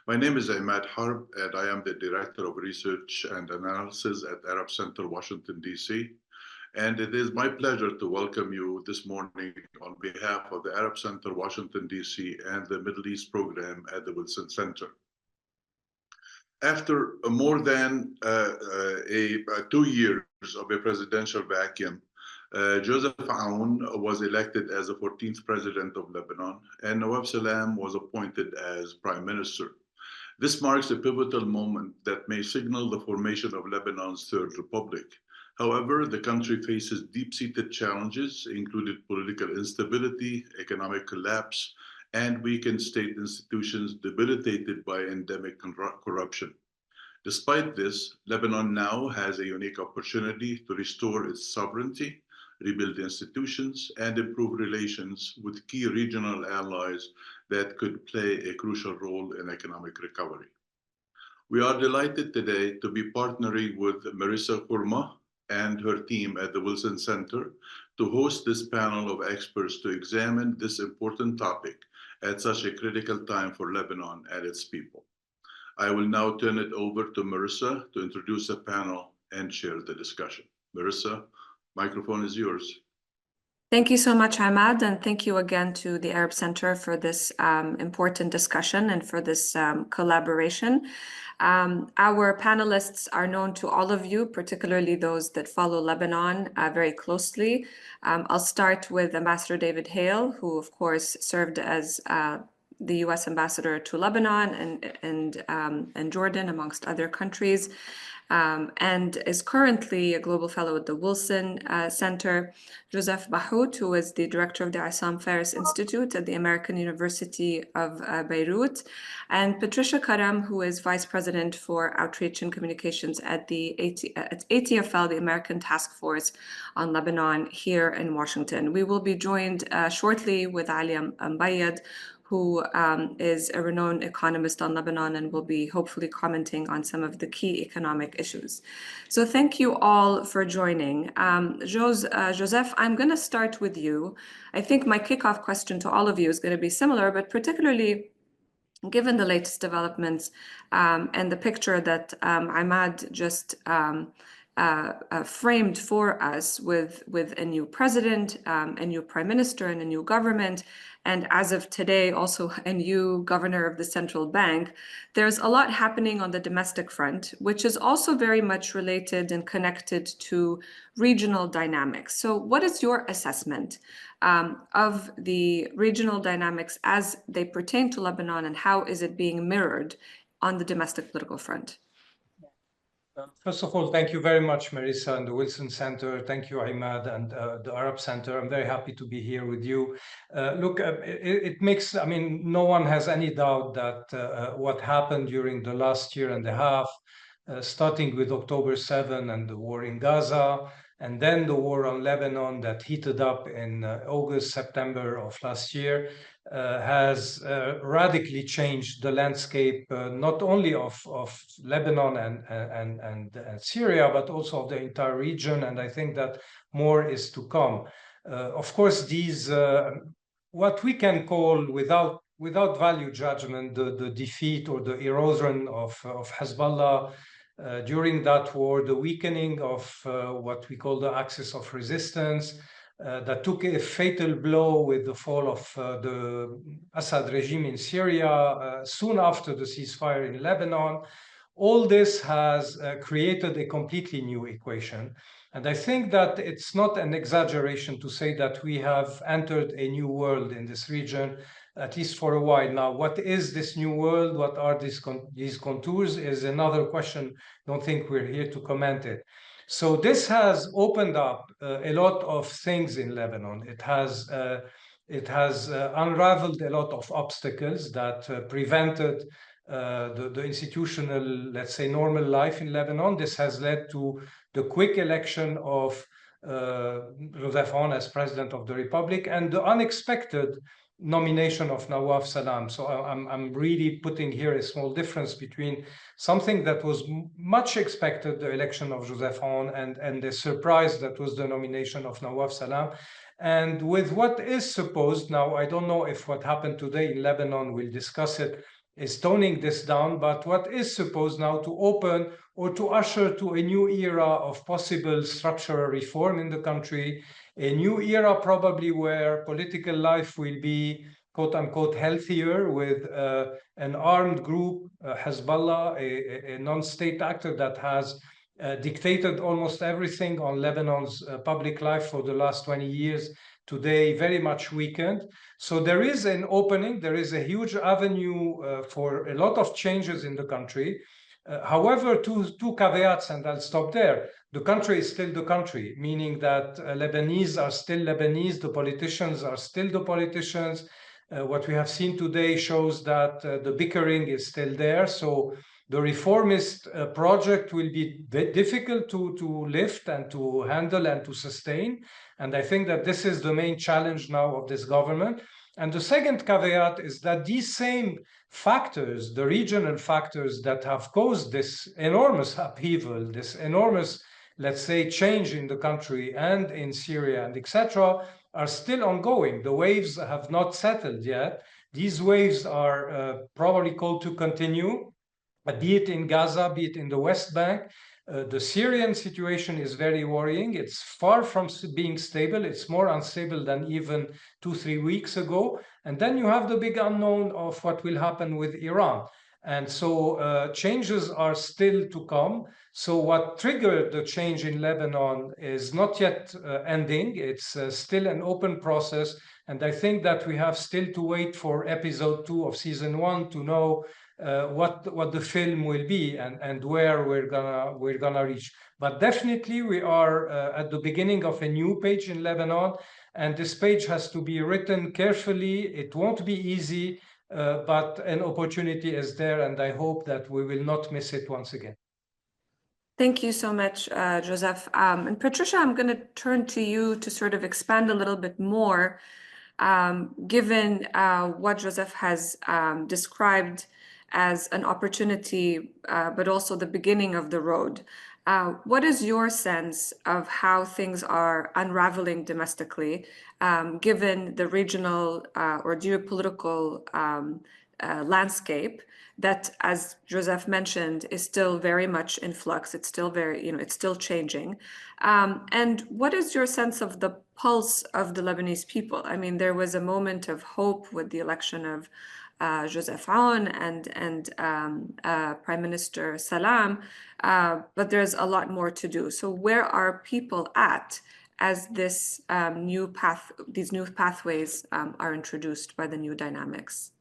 My name is Imad Harb, and I am the Director of Research and Analysis at Arab Center, Washington, D.C. And it is my pleasure to welcome you this morning on behalf of the Arab Center, Washington, D.C. and the Middle East Program at the Wilson Center. After more than 2 years of a presidential vacuum, Joseph Aoun was elected as the 14th president of Lebanon, and Nawaf Salam was appointed as prime minister. This marks a pivotal moment that may signal the formation of Lebanon's Third Republic. However, the country faces deep-seated challenges, including political instability, economic collapse, and weakened state institutions debilitated by endemic corruption. Despite this, Lebanon now has a unique opportunity to restore its sovereignty, rebuild institutions, and improve relations with key regional allies that could play a crucial role in economic recovery. We are delighted today to be partnering with Marissa Kurma and her team at the Wilson Center to host this panel of experts to examine this important topic at such a critical time for Lebanon and its people. I will now turn it over to Marissa to introduce the panel and share the discussion. Marissa, microphone is yours. Thank you so much, Ahmad, and thank you again to the Arab Center for this important discussion and for this collaboration. Our panelists are known to all of you, particularly those that follow Lebanon very closely. I'll start with Ambassador David Hale, who of course served as the U.S. ambassador to Lebanon and Jordan, amongst other countries, and is currently a global fellow at the Wilson Center. Joseph Bahout, who is the director of the Issam Fares Institute at the American University of Beirut, and Patricia Karam, who is vice president for outreach and communications at the ATFL, the American Task Force on Lebanon, here in Washington. We will be joined shortly with Ali Mbayad, who is a renowned economist on Lebanon and will be hopefully commenting on some of the key economic issues. So thank you all for joining. Joseph, I'm going to start with you. I think my kickoff question to all of you is going to be similar, but particularly given the latest developments and the picture that Ahmad just framed for us with a new president, a new prime minister, and a new government, and as of today, also a new governor of the central bank. There's a lot happening on the domestic front, which is also very much related and connected to regional dynamics. So what is your assessment of the regional dynamics as they pertain to Lebanon, and how is it being mirrored on the domestic political front? First of all, thank you very much, Marissa and the Wilson Center. Thank you, Imad, and the Arab Center. I'm very happy to be here with you. Look, it makes, I mean, no one has any doubt that what happened during the last year and a half, starting with October 7 and the war in Gaza, and then the war on Lebanon that heated up in August, September of last year, has radically changed the landscape, not only of Lebanon and Syria, but also of the entire region. And I think that more is to come. Of course, these, what we can call without value judgment, the defeat or the erosion of Hezbollah during that war, the weakening of what we call the axis of resistance, that took a fatal blow with the fall of the Assad regime in Syria soon after the ceasefire in Lebanon. All this has created a completely new equation. And I think that it's not an exaggeration to say that we have entered a new world in this region, at least for a while now. What is this new world? What are these contours is another question. Don't think we're here to comment it. So this has opened up a lot of things in Lebanon. It has unraveled a lot of obstacles that prevented the institutional, let's say, normal life in Lebanon. This has led to the quick election of Joseph Aoun as president of the Republic and the unexpected nomination of Nawaf Salam. So I'm really putting here a small difference between something that was much expected, the election of Joseph Aoun, and the surprise that was the nomination of Nawaf Salam. And with what is supposed, now I don't know if what happened today in Lebanon, we'll discuss it, is toning this down, but what is supposed now to open or to usher to a new era of possible structural reform in the country, a new era probably where political life will be quote unquote healthier, with an armed group, Hezbollah, a non-state actor that has dictated almost everything on Lebanon's public life for the last 20 years, today very much weakened. So there is an opening, there is a huge avenue for a lot of changes in the country. However, two caveats, and I'll stop there. The country is still the country, meaning that Lebanese are still Lebanese, the politicians are still the politicians. What we have seen today shows that the bickering is still there. So the reformist project will be difficult to lift and to handle and to sustain. And I think that this is the main challenge now of this government. And the second caveat is that these same factors, the regional factors that have caused this enormous upheaval, this enormous, let's say, change in the country and in Syria and etc., are still ongoing. The waves have not settled yet. These waves are probably called to continue, be it in Gaza, be it in the West Bank. The Syrian situation is very worrying. It's far from being stable. It's more unstable than even 2-3 weeks ago. And then you have the big unknown of what will happen with Iran. And so changes are still to come. So what triggered the change in Lebanon is not yet ending. It's still an open process. And I think that we have still to wait for episode 2 of season 1 to know what the film will be and where we're gonna reach. But definitely we are at the beginning of a new page in Lebanon, and this page has to be written carefully. It won't be easy, but an opportunity is there, and I hope that we will not miss it once again. Thank you so much, Joseph. And Patricia, I'm going to turn to you to sort of expand a little bit more, given what Joseph has described as an opportunity, but also the beginning of the road. What is your sense of how things are unraveling domestically, given the regional or geopolitical landscape that, as Joseph mentioned, is still very much in flux? It's still very, it's still changing. And what is your sense of the pulse of the Lebanese people? I mean, there was a moment of hope with the election of Joseph Aoun and Prime Minister Salam, but there's a lot more to do. So where are people at as this these new pathways are introduced by the new dynamics?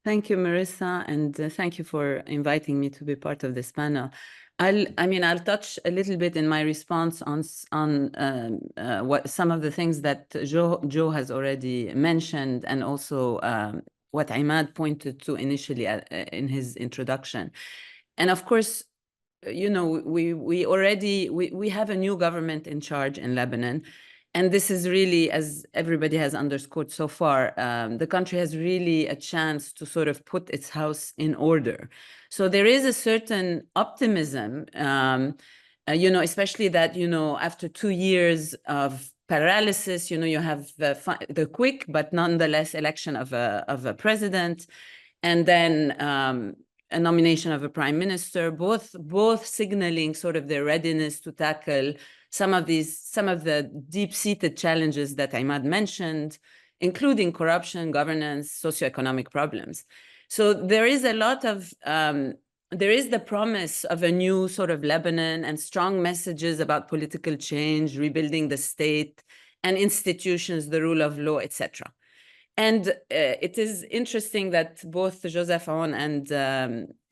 Thank you, Marissa, and thank you for inviting me to be part of this panel. I'll touch a little bit in my response on what some of the things that Joe has already mentioned, and also what Imad pointed to initially in his introduction. And of course, we have a new government in charge in Lebanon. And this is really, as everybody has underscored so far, the country has really a chance to sort of put its house in order. So there is a certain optimism, especially that, after 2 years of paralysis, you have the quick but nonetheless election of a president, and then a nomination of a prime minister, both signaling sort of their readiness to tackle some of the deep-seated challenges that Imad mentioned, including corruption, governance, socioeconomic problems. So there is there is the promise of a new sort of Lebanon and strong messages about political change, rebuilding the state and institutions, the rule of law, etc. And it is interesting that both Joseph Aoun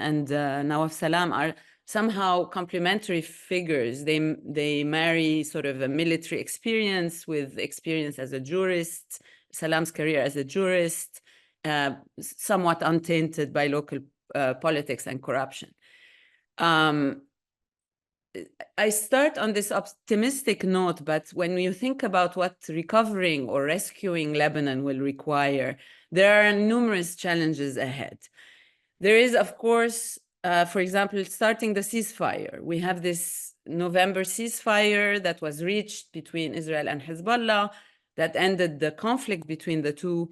and Nawaf Salam are somehow complementary figures. They marry sort of a military experience with experience as a jurist, Salam's career as a jurist, somewhat untainted by local politics and corruption. I start on this optimistic note, but when you think about what recovering or rescuing Lebanon will require, there are numerous challenges ahead. There is, of course, for example, starting the ceasefire. We have this November ceasefire that was reached between Israel and Hezbollah that ended the conflict between the two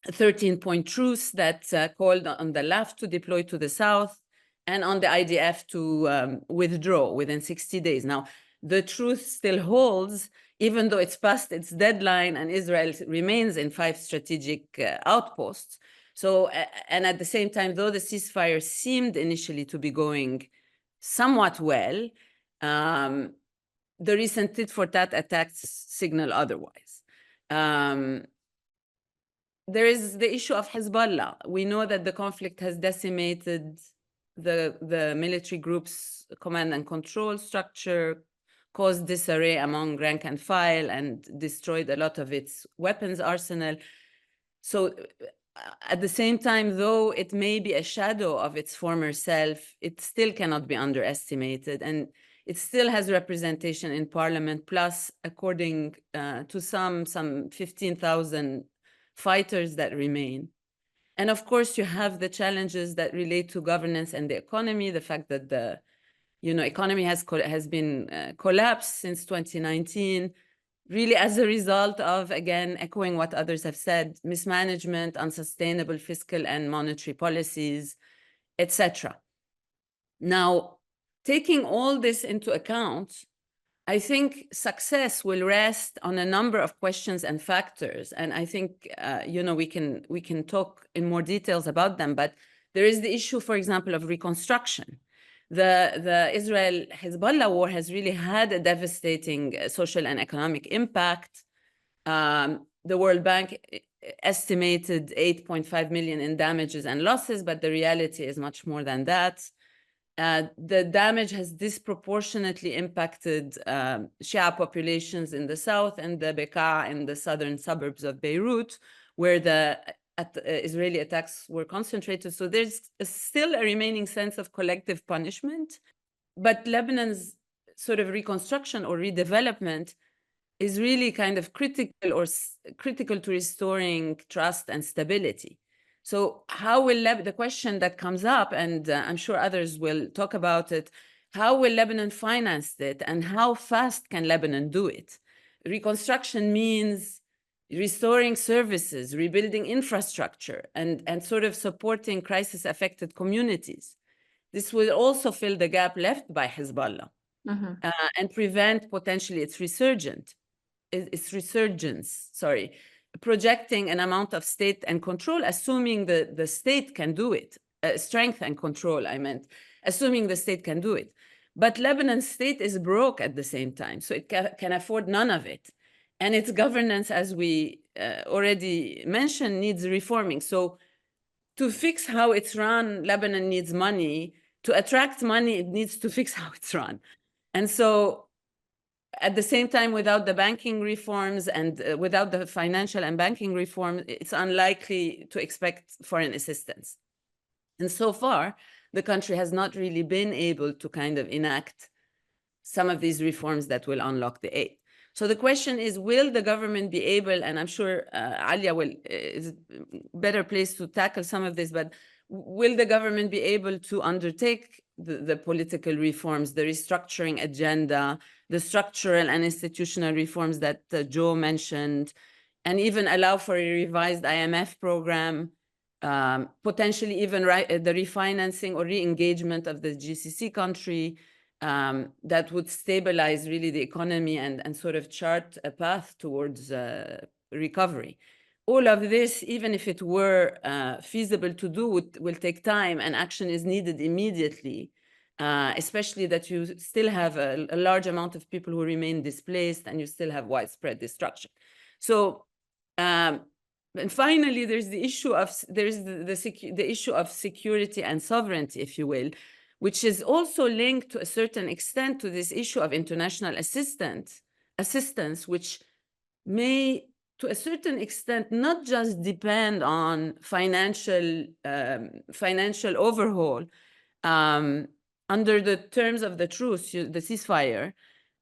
a 13-point truce that called on the left to deploy to the south and on the IDF to withdraw within 60 days. Now, the truce still holds, even though it's past its deadline and Israel remains in 5 strategic outposts. So, and at the same time, though the ceasefire seemed initially to be going somewhat well, the recent tit-for-tat attacks signal otherwise. There is the issue of Hezbollah. We know that the conflict has decimated the military group's command and control structure, caused disarray among rank and file, and destroyed a lot of its weapons arsenal. So at the same time, though it may be a shadow of its former self, it still cannot be underestimated. And it still has representation in parliament, plus, according to some 15,000 fighters that remain. And of course, you have the challenges that relate to governance and the economy, the fact that the economy has been collapsed since 2019, really as a result of, again, echoing what others have said, mismanagement, unsustainable fiscal and monetary policies, etc. Now, taking all this into account, I think success will rest on a number of questions and factors. And I think, we can talk in more details about them, but there is the issue, for example, of reconstruction. The Israel-Hezbollah war has really had a devastating social and economic impact. The World Bank estimated 8.5 million in damages and losses, but the reality is much more than that. The damage has disproportionately impacted Shia populations in the south and the Bekaa in the southern suburbs of Beirut, where the Israeli attacks were concentrated. So there's still a remaining sense of collective punishment. But Lebanon's sort of reconstruction or redevelopment is really kind of critical to restoring trust and stability. So how will the question that comes up, and I'm sure others will talk about it, how will Lebanon finance it and how fast can Lebanon do it? Reconstruction means restoring services, rebuilding infrastructure, and sort of supporting crisis-affected communities. This will also fill the gap left by Hezbollah and prevent potentially its resurgence, projecting an amount of state and control, assuming the state can do it, strength and control, assuming the state can do it. But Lebanon's state is broke at the same time, so it can afford none of it. And its governance, as we already mentioned, needs reforming. So to fix how it's run, Lebanon needs money. To attract money, it needs to fix how it's run. And so at the same time, without the banking reforms and without the financial and banking reform, it's unlikely to expect foreign assistance. And so far, the country has not really been able to kind of enact some of these reforms that will unlock the aid. So the question is, will the government be able, and I'm sure Alia is better placed to tackle some of this, but will the government be able to undertake the political reforms, the restructuring agenda, the structural and institutional reforms that Joe mentioned, and even allow for a revised IMF program, potentially even the refinancing or re-engagement of the GCC country that would stabilize really the economy and sort of chart a path towards recovery. All of this, even if it were feasible to do, will take time, and action is needed immediately, especially that you still have a large amount of people who remain displaced and you still have widespread destruction. So, and finally, there's the issue of the issue of security and sovereignty, if you will, which is also linked to a certain extent to this issue of international assistance, which may, to a certain extent, not just depend on financial overhaul. Under the terms of the truce, the ceasefire,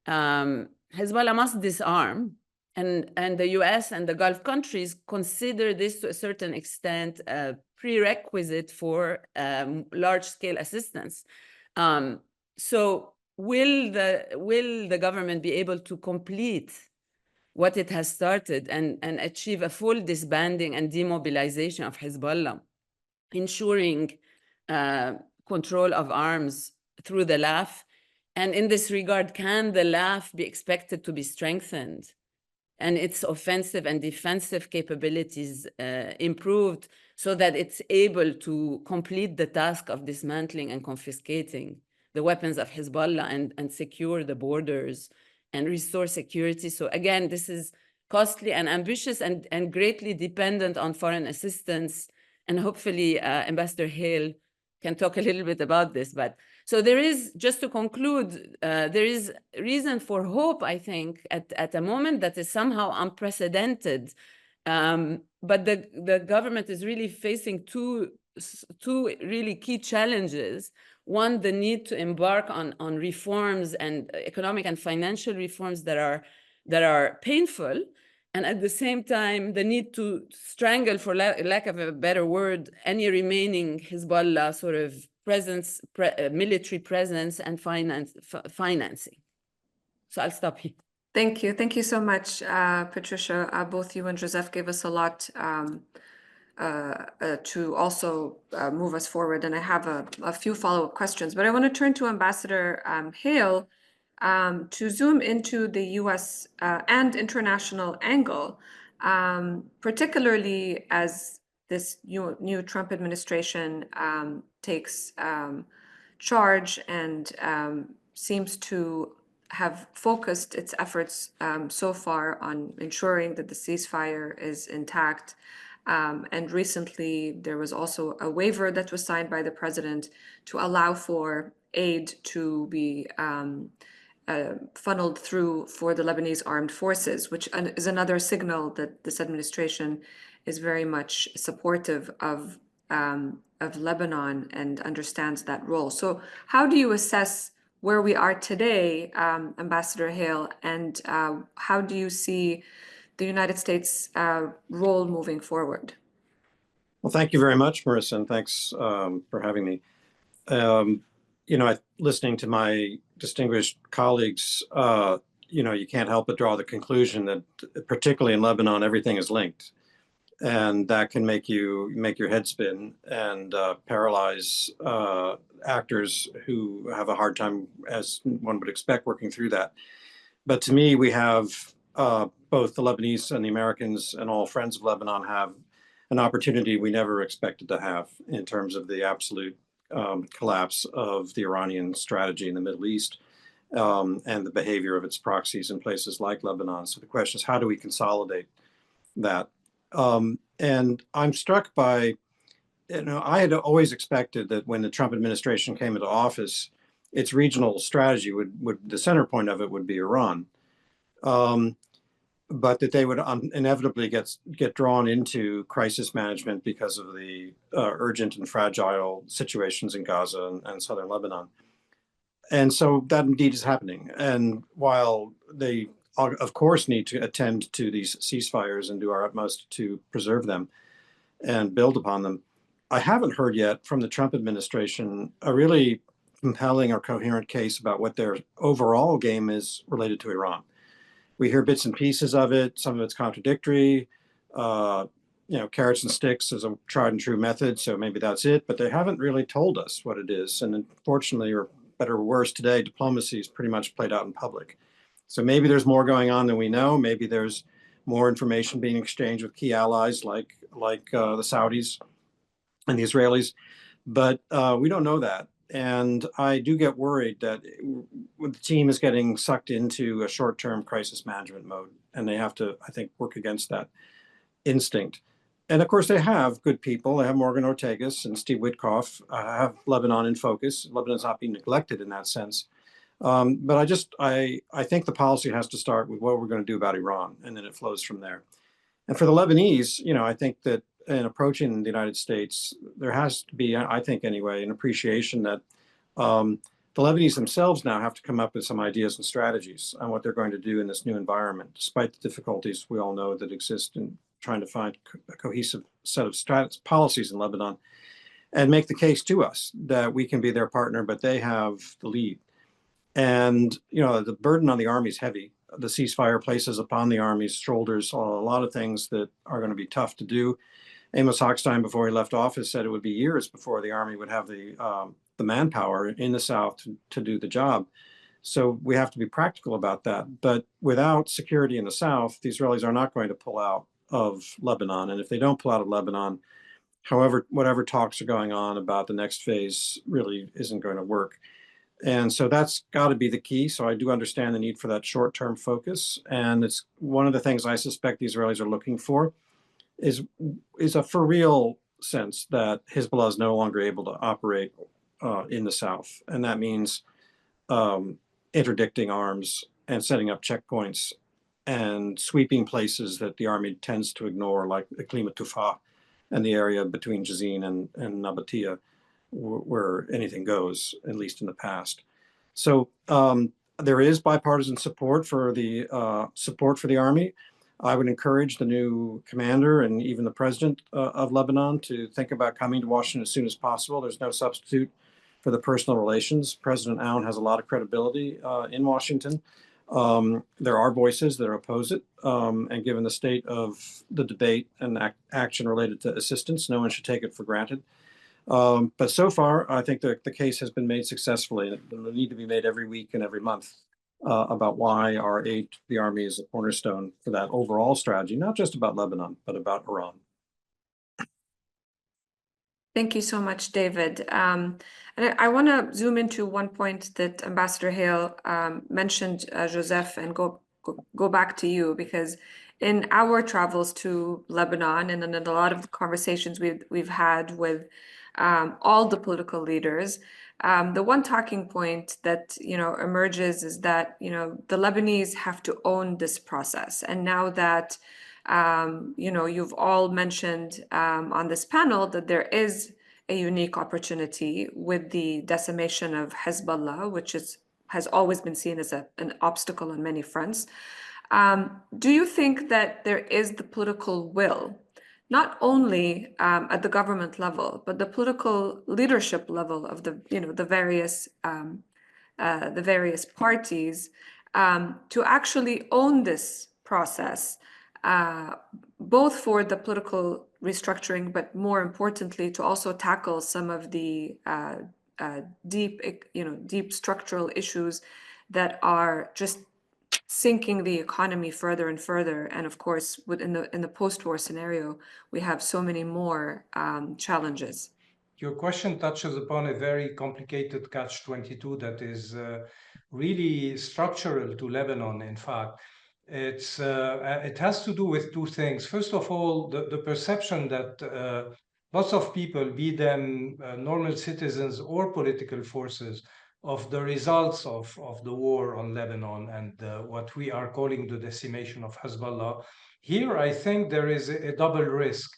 Hezbollah must disarm, and the US and the Gulf countries consider this to a certain extent a prerequisite for large-scale assistance. So will the government be able to complete what it has started and achieve a full disbanding and demobilization of Hezbollah, ensuring control of arms through the LAF. And in this regard, can the LAF be expected to be strengthened and its offensive and defensive capabilities improved so that it's able to complete the task of dismantling and confiscating the weapons of Hezbollah and secure the borders and restore security? So again, this is costly and ambitious and greatly dependent on foreign assistance. And hopefully Ambassador Hale can talk a little bit about this. But so there is, just to conclude, there is reason for hope, I think, at a moment that is somehow unprecedented. But the government is really facing two really key challenges. One, the need to embark on reforms and economic and financial reforms that are painful. And at the same time, the need to strangle, for lack of a better word, any remaining Hezbollah sort of presence, military presence and financing. So I'll stop here. Thank you. Thank you so much, Patricia. Both you and Joseph gave us a lot to also move us forward. And I have a few follow-up questions, but I want to turn to Ambassador Hale to zoom into the US and international angle, particularly as this new Trump administration takes charge and seems to have focused its efforts so far on ensuring that the ceasefire is intact. And recently, there was also a waiver that was signed by the president to allow for aid to be funneled through for the Lebanese armed forces, which is another signal that this administration is very much supportive of Lebanon and understands that role. So how do you assess where we are today, Ambassador Hale, and how do you see the United States' role moving forward? Well, thank you very much, Marissa, and thanks for having me. Listening to my distinguished colleagues, you can't help but draw the conclusion that, particularly in Lebanon, everything is linked. And that can make your head spin and paralyze actors who have a hard time, as one would expect, working through that. But to me, we have both the Lebanese and the Americans and all friends of Lebanon have an opportunity we never expected to have in terms of the absolute collapse of the Iranian strategy in the Middle East and the behavior of its proxies in places like Lebanon. So the question is, how do we consolidate that? And I'm struck by, I had always expected that when the Trump administration came into office, its regional strategy would the center point of it would be Iran. But that they would inevitably get drawn into crisis management because of the urgent and fragile situations in Gaza and southern Lebanon. And so that indeed is happening. And while they, of course, need to attend to these ceasefires and do our utmost to preserve them and build upon them, I haven't heard yet from the Trump administration a really compelling or coherent case about what their overall game is related to Iran. We hear bits and pieces of it. Some of it's contradictory. Carrots and sticks is a tried and true method, so maybe that's it. But they haven't really told us what it is. And unfortunately, or better or worse, today, diplomacy is pretty much played out in public. So maybe there's more going on than we know. Maybe there's more information being exchanged with key allies like the Saudis and the Israelis. But we don't know that. And I do get worried that the team is getting sucked into a short-term crisis management mode, and they have to, I think, work against that instinct. And of course, they have good people. They have Morgan Ortagus and Steve Witkoff, have Lebanon in focus. Lebanon's not being neglected in that sense. But I think the policy has to start with what we're going to do about Iran, and then it flows from there. And for the Lebanese, I think that in approaching the United States, there has to be, I think anyway, an appreciation that the Lebanese themselves now have to come up with some ideas and strategies on what they're going to do in this new environment, despite the difficulties we all know that exist in trying to find a cohesive set of policies in Lebanon, and make the case to us that we can be their partner, but they have the lead. And, the burden on the army is heavy. the ceasefire places upon the Army's shoulders a lot of things that are going to be tough to do. Amos Hochstein, before he left office, said it would be years before the Army would have the manpower in the South to do the job. So we have to be practical about that. But without security in the South, the Israelis are not going to pull out of Lebanon. And if they don't pull out of Lebanon, whatever talks are going on about the next phase really isn't going to work. And so that's got to be the key. So I do understand the need for that short-term focus. And it's one of the things I suspect the Israelis are looking for is a for real sense that Hezbollah is no longer able to operate in the South. And that means interdicting arms and setting up checkpoints and sweeping places that the Army tends to ignore, like the Klima Tufa and the area between Jazin and Nabatea, where anything goes, at least in the past. So there is bipartisan support for the Army. I would encourage the new commander and even the president of Lebanon to think about coming to Washington as soon as possible. There's no substitute for the personal relations. President Aoun has a lot of credibility in Washington. There are voices that oppose it, and given the state of the debate and action related to assistance, no one should take it for granted. But so far, I think the case has been made successfully, and it will need to be made every week and every month about why our aid to the Army is a cornerstone for that overall strategy, not just about Lebanon, but about Iran. Thank you so much, David. And I want to zoom into one point that Ambassador Hale mentioned, Joseph, and go back to you, because in our travels to Lebanon and in a lot of the conversations we've had with all the political leaders, the one talking point that emerges is that the Lebanese have to own this process. And now that you've all mentioned on this panel that there is a unique opportunity with the decimation of Hezbollah, which has always been seen as an obstacle on many fronts. Do you think that there is the political will, not only at the government level, but the political leadership level of the various parties to actually own this process, both for the political restructuring, but more importantly, to also tackle some of the deep structural issues that are just sinking the economy further and further. And of course, in the post-war scenario, we have so many more challenges. Your question touches upon a very complicated catch-22 that is really structural to Lebanon, in fact. It has to do with two things. First of all, the perception that lots of people, be them normal citizens or political forces, of the results of the war on Lebanon and what we are calling the decimation of Hezbollah. Here, I think there is a double risk.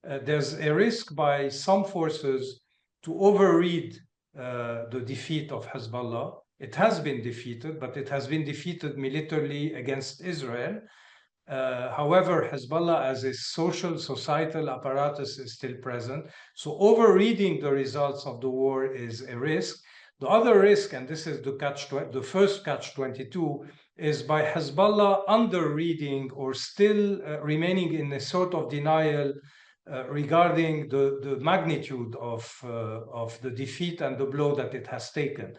There's a risk by some forces to overread the defeat of Hezbollah. It has been defeated, but it has been defeated militarily against Israel. However, Hezbollah as a societal apparatus is still present. So overreading the results of the war is a risk. The other risk, and this is the first catch-22, is by Hezbollah under-reading or still remaining in a sort of denial regarding the magnitude of the defeat and the blow that it has taken.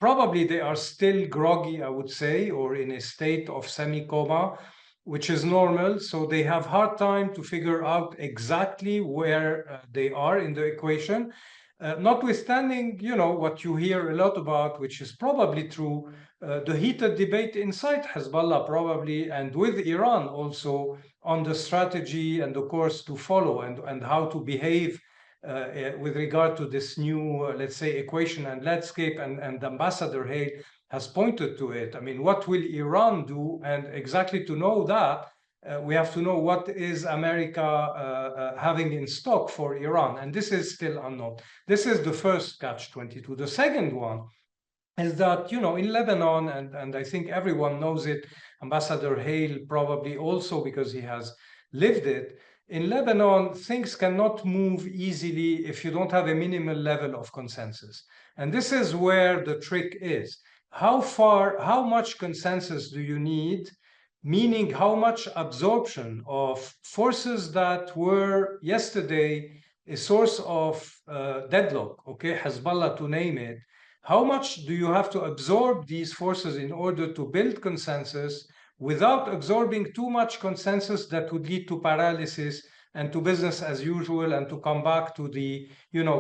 Probably they are still groggy, I would say, or in a state of semi-coma, which is normal. So they have hard time to figure out exactly where they are in the equation. Notwithstanding, what you hear a lot about, which is probably true, the heated debate inside Hezbollah probably, and with Iran also, on the strategy and the course to follow and how to behave with regard to this new, let's say, equation and landscape, and Ambassador Hale has pointed to it. I mean, what will Iran do? And exactly to know that, we have to know what is America having in stock for Iran. And this is still unknown. This is the first catch-22. The second one is that, in Lebanon, and I think everyone knows it, Ambassador Hale probably also because he has lived it, in Lebanon, things cannot move easily if you don't have a minimal level of consensus. And this is where the trick is. how much consensus do you need? Meaning how much absorption of forces that were yesterday a source of deadlock, okay, Hezbollah to name it. How much do you have to absorb these forces in order to build consensus without absorbing too much consensus that would lead to paralysis and to business as usual and to come back to the,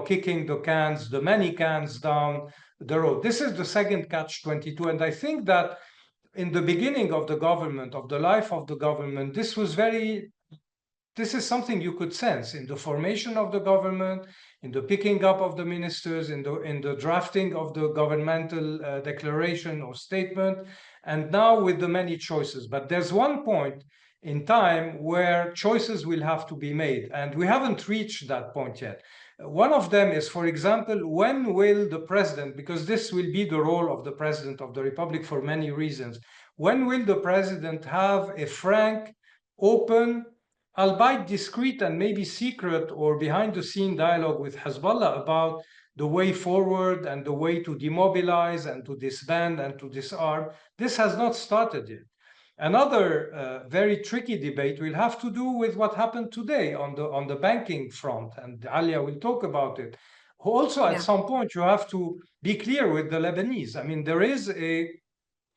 kicking the many cans down the road? This is the second catch-22. And I think that in the beginning of the government, of the life of the government, this is something you could sense in the formation of the government, in the picking up of the ministers, in the drafting of the governmental declaration or statement, and now with the many choices. But there's one point in time where choices will have to be made, and we haven't reached that point yet. One of them is, for example, when will the president, because this will be the role of the president of the Republic for many reasons, when will the president have a frank, open, albeit discreet and maybe secret or behind-the-scene dialogue with Hezbollah about the way forward and the way to demobilize and to disband and to disarm? This has not started yet. Another very tricky debate will have to do with what happened today on the banking front, and Alia will talk about it. Also, at some point, you have to be clear with the Lebanese. I mean, there is a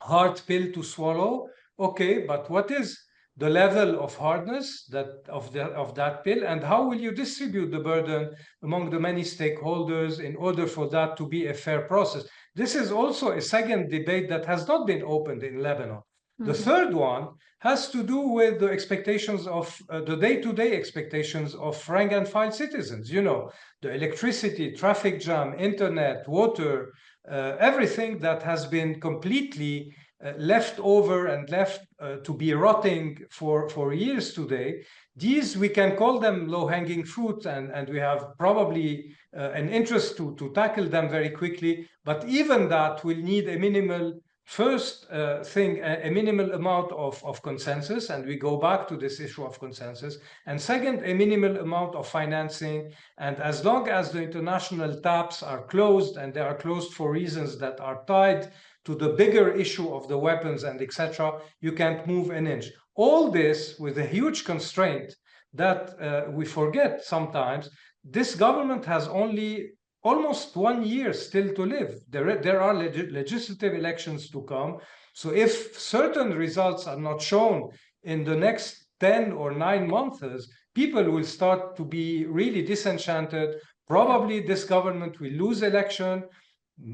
hard pill to swallow, okay, but what is the level of hardness of that pill, and how will you distribute the burden among the many stakeholders in order for that to be a fair process? This is also a second debate that has not been opened in Lebanon. The third one has to do with the expectations of the day-to-day expectations of rank and file citizens. The electricity, traffic jam, internet, water, everything that has been completely left over and left to be rotting for years today. These, we can call them low-hanging fruit, and we have probably an interest to tackle them very quickly. But even that will need a minimal a minimal amount of consensus, and we go back to this issue of consensus. And second, a minimal amount of financing. And as long as the international taps are closed, and they are closed for reasons that are tied to the bigger issue of the weapons and etc., you can't move an inch. All this with a huge constraint that we forget sometimes. This government has only almost 1 year still to live. There are legislative elections to come. So if certain results are not shown in the next 10 or 9 months, people will start to be really disenchanted. Probably this government will lose election.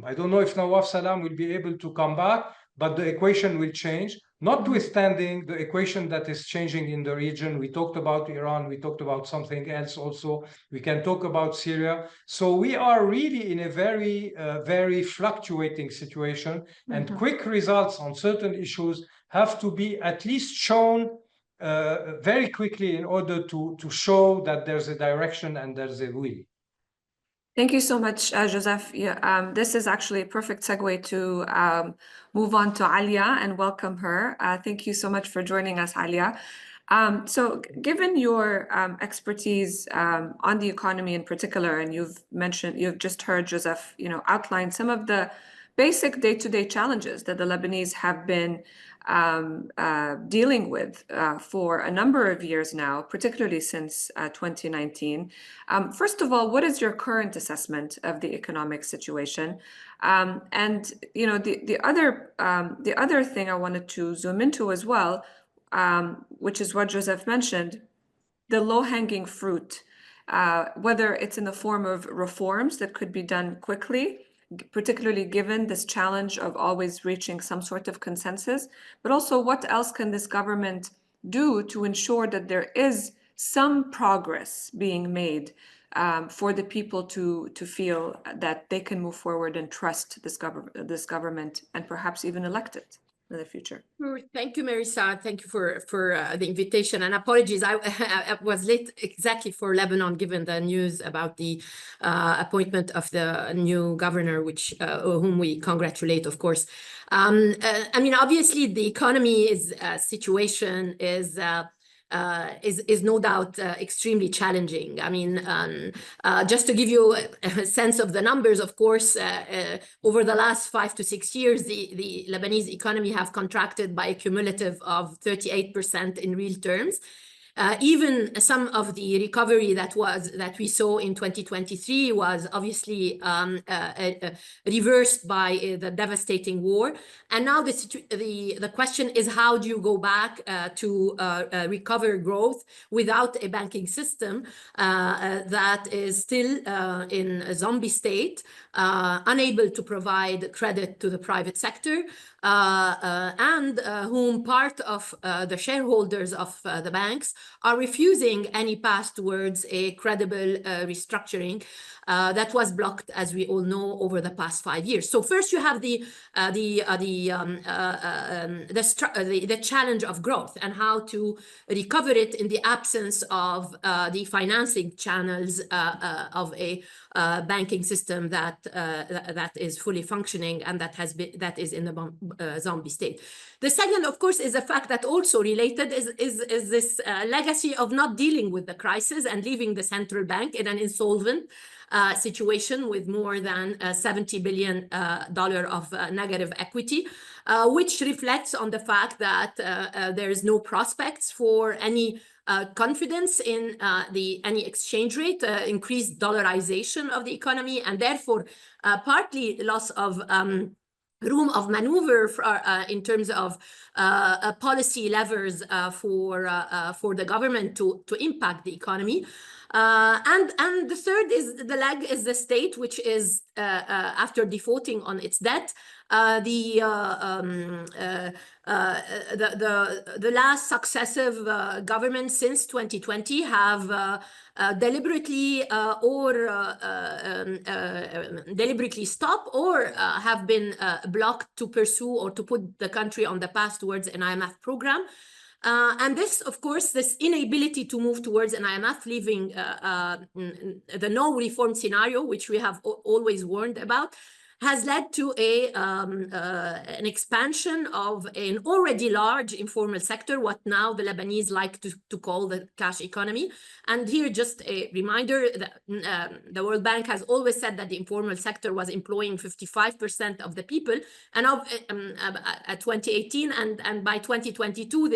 I don't know if Nawaf Salam will be able to come back, but the equation will change. Notwithstanding the equation that is changing in the region. We talked about Iran, we talked about something else also. We can talk about Syria. So we are really in a very, very fluctuating situation, and quick results on certain issues have to be at least shown very quickly in order to show that there's a direction and there's a will. Thank you so much, Joseph. This is actually a perfect segue to move on to Alia and welcome her. Thank you so much for joining us, Alia. So given your expertise on the economy in particular, and you've just heard Joseph, outline some of the basic day-to-day challenges that the Lebanese have been dealing with for a number of years now, particularly since 2019. First of all, what is your current assessment of the economic situation? And the other thing I wanted to zoom into as well, which is what Joseph mentioned, the low-hanging fruit, whether it's in the form of reforms that could be done quickly, particularly given this challenge of always reaching some sort of consensus, but also what else can this government do to ensure that there is some progress being made for the people to feel that they can move forward and trust this government and perhaps even elect it in the future. Thank you, Marisa. Thank you for the invitation, and apologies. I was late exactly for Lebanon, given the news about the appointment of the new governor, whom we congratulate, of course. I mean, obviously, the economy situation is is no doubt extremely challenging. I mean, just to give you a sense of the numbers, of course, over the last 5 to 6 years, the Lebanese economy have contracted by a cumulative of 38% in real terms. Even some of the recovery that we saw in 2023 was obviously reversed by the devastating war. And now the question is, how do you go back to recover growth without a banking system that is still in a zombie state, unable to provide credit to the private sector, and whom part of the shareholders of the banks are refusing any path towards a credible restructuring that was blocked, as we all know, over the past 5 years. So first you have the challenge of growth and how to recover it in the absence of the financing channels of a banking system that is fully functioning and that is in the zombie state. The second, of course, is the fact that also related is this legacy of not dealing with the crisis and leaving the central bank in an insolvent situation with more than $70 billion of negative equity, which reflects on the fact that there is no prospects for any confidence in any exchange rate, increased dollarization of the economy, and therefore partly loss of room of maneuver in terms of policy levers for the government to impact the economy. And the third is the leg is the state, which is after defaulting on its debt, the last successive governments since 2020 have deliberately stopped or have been blocked to pursue or to put the country on the path towards an IMF program. And this, of course, this inability to move towards an IMF, leaving the no reform scenario, which we have always warned about, has led to an expansion of an already large informal sector, what now the Lebanese like to call the cash economy. And here, just a reminder that the World Bank has always said that the informal sector was employing 55% of the people, and at 2018 and by 2022,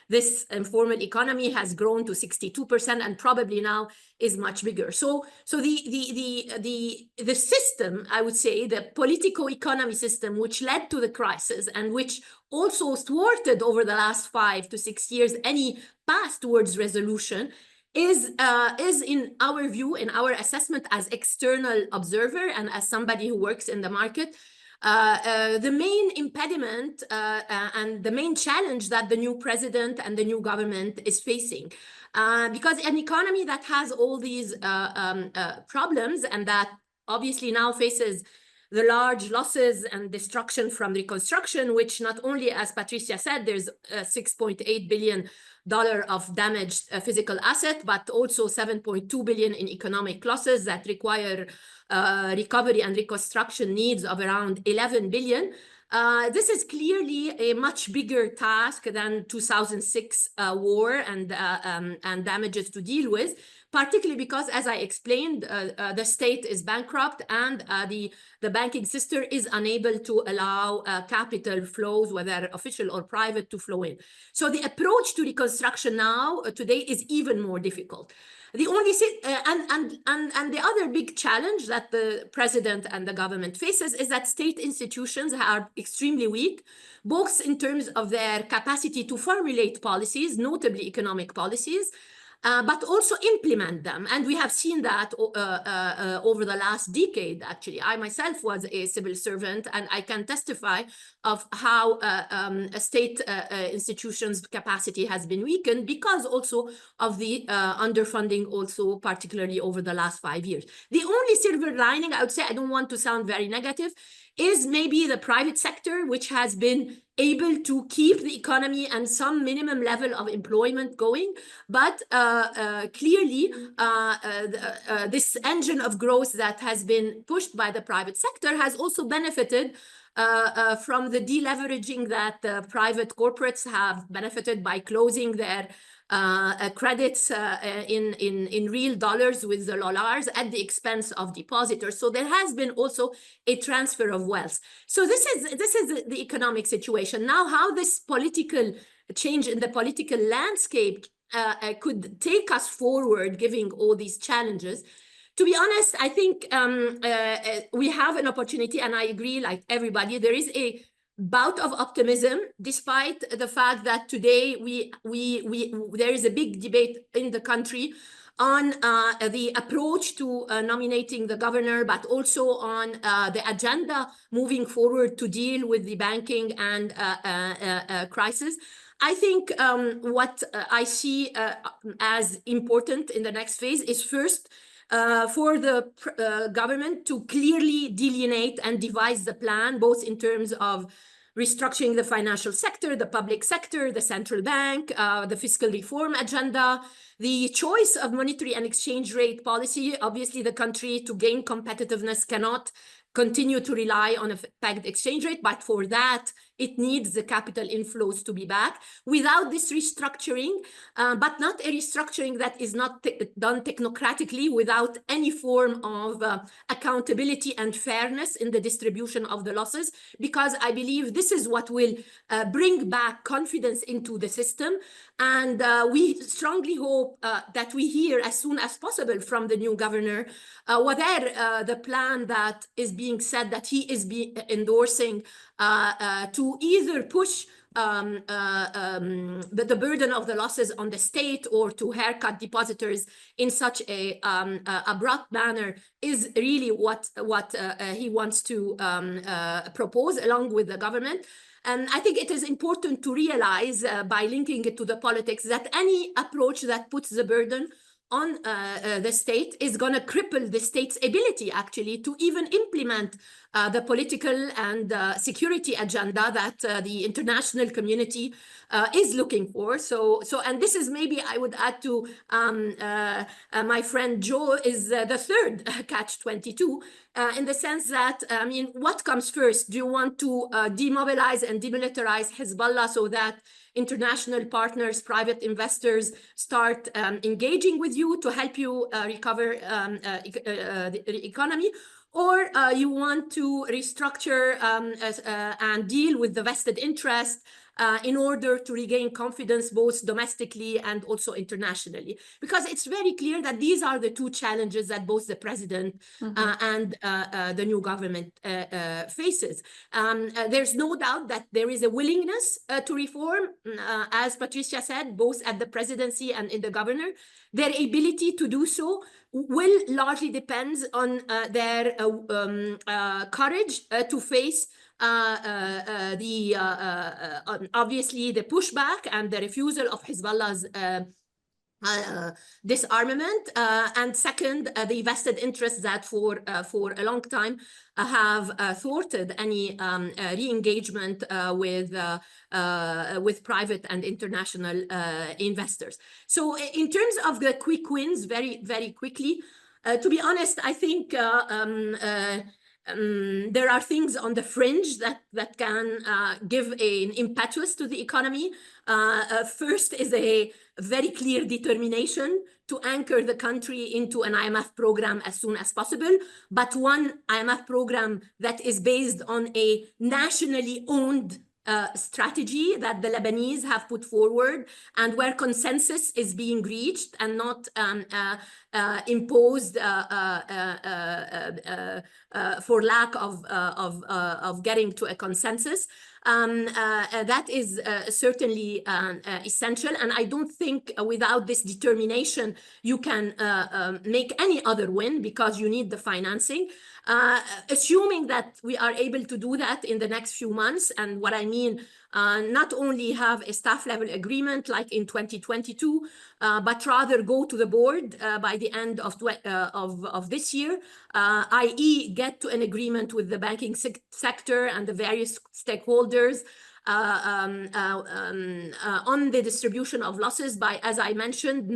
this informal economy has grown to 62% and probably now is much bigger. So the system, I would say, the political economy system, which led to the crisis and which also thwarted over the last 5 to 6 years any path towards resolution, is in our view, in our assessment as external observer and as somebody who works in the market, the main impediment and the main challenge that the new president and the new government is facing. Because an economy that has all these problems and that obviously now faces the large losses and destruction from reconstruction, which not only, as Patricia said, there's $6.8 billion of damaged physical asset, but also $7.2 billion in economic losses that require recovery and reconstruction needs of around $11 billion. This is clearly a much bigger task than 2006 war and damages to deal with, particularly because, as I explained, the state is bankrupt and the banking system is unable to allow capital flows, whether official or private, to flow in. So the approach to reconstruction now, today, is even more difficult. The only and the other big challenge that the president and the government faces is that state institutions are extremely weak, both in terms of their capacity to formulate policies, notably economic policies, but also implement them. And we have seen that over the last decade, actually. I myself was a civil servant, and I can testify of how state institutions' capacity has been weakened because also of the underfunding, also particularly over the last 5 years. The only silver lining, I would say, I don't want to sound very negative, is maybe the private sector, which has been able to keep the economy and some minimum level of employment going. But clearly, this engine of growth that has been pushed by the private sector has also benefited from the deleveraging that private corporates have benefited by closing their credits in real dollars with the dollars at the expense of depositors. So there has been also a transfer of wealth. So this is the economic situation. Now, how this political change in the political landscape could take us forward, giving all these challenges. To be honest, I think we have an opportunity, and I agree, like everybody, there is a bout of optimism, despite the fact that today there is a big debate in the country on the approach to nominating the governor, but also on the agenda moving forward to deal with the banking and crisis. I think what I see as important in the next phase is first for the government to clearly delineate and devise the plan, both in terms of restructuring the financial sector, the public sector, the central bank, the fiscal reform agenda, the choice of monetary and exchange rate policy. Obviously, the country, to gain competitiveness, cannot continue to rely on a pegged exchange rate, but for that, it needs the capital inflows to be back. Without this restructuring, but not a restructuring that is not done technocratically, without any form of accountability and fairness in the distribution of the losses, because I believe this is what will bring back confidence into the system. And we strongly hope that we hear as soon as possible from the new governor whether the plan that is being said that he is endorsing to either push the burden of the losses on the state or to haircut depositors in such a abrupt manner is really what he wants to propose along with the government. And I think it is important to realize by linking it to the politics that any approach that puts the burden on the state is going to cripple the state's ability actually to even implement the political and security agenda that the international community is looking for. And this is, maybe I would add to my friend Joe, is the third catch-22 in the sense that, I mean, what comes first? Do you want to demobilize and demilitarize Hezbollah so that international partners, private investors start engaging with you to help you recover the economy? Or you want to restructure and deal with the vested interest in order to regain confidence both domestically and also internationally? Because it's very clear that these are the two challenges that both the president and the new government faces. There's no doubt that there is a willingness to reform, as Patricia said, both at the presidency and in the governor. Their ability to do so will largely depend on their courage to face obviously the pushback and the refusal of Hezbollah's disarmament, and second, the vested interests that for a long time have thwarted any re-engagement with private and international investors. So in terms of the quick wins, very, very quickly, to be honest, I think there are things on the fringe that can give an impetus to the economy. First is a very clear determination to anchor the country into an IMF program as soon as possible, but one IMF program that is based on a nationally owned strategy that the Lebanese have put forward, and where consensus is being reached and not imposed for lack of getting to a consensus. That is certainly essential, and I don't think without this determination you can make any other win, because you need the financing. Assuming that we are able to do that in the next few months, and what I mean, not only have a staff level agreement like in 2022, but rather go to the board by the end of this year, i.e. get to an agreement with the banking sector and the various stakeholders on the distribution of losses by, as I mentioned,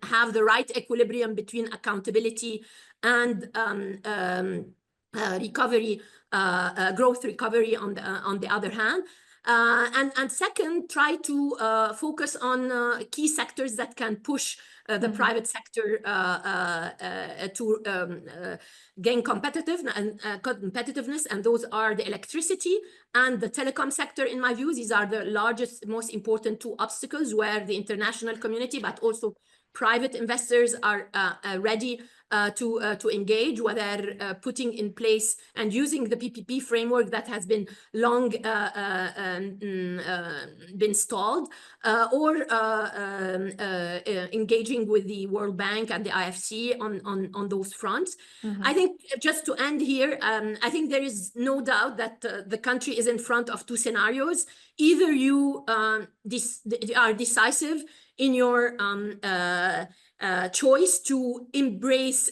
have the right equilibrium between accountability and recovery, growth recovery on the other hand. And second, try to focus on key sectors that can push the private sector to gain competitiveness, and those are the electricity and the telecom sector. In my view, these are the largest, most important two obstacles where the international community, but also private investors are ready to engage, whether putting in place and using the PPP framework that has been long been stalled, or engaging with the World Bank and the IFC on those fronts. I think, just to end here, I think there is no doubt that the country is in front of two scenarios. Either you are decisive in your choice to embrace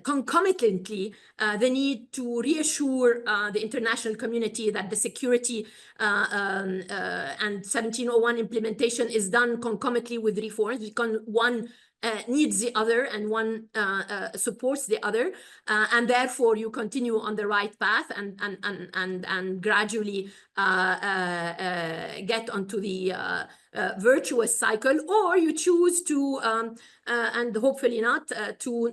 concomitantly the need to reassure the international community that the security and 1701 implementation is done concomitantly with reforms, because one needs the other and one supports the other, and therefore you continue on the right path and gradually get onto the virtuous cycle, or you choose to and hopefully not to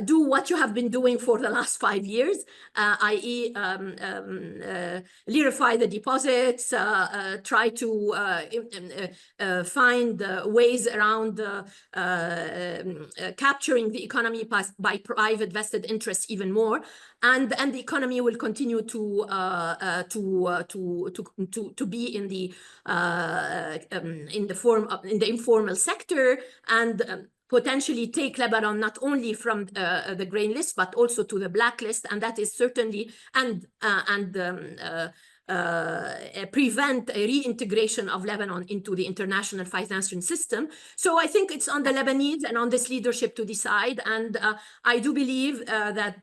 do what you have been doing for the last 5 years, i.e. lirify the deposits, try to find ways around capturing the economy by private vested interests even more, and the economy will continue to be in the informal sector, and potentially take Lebanon not only from the green list but also to the blacklist, and that is certainly prevent a reintegration of Lebanon into the international financial system. So I think it's on the Lebanese and on this leadership to decide, and I do believe that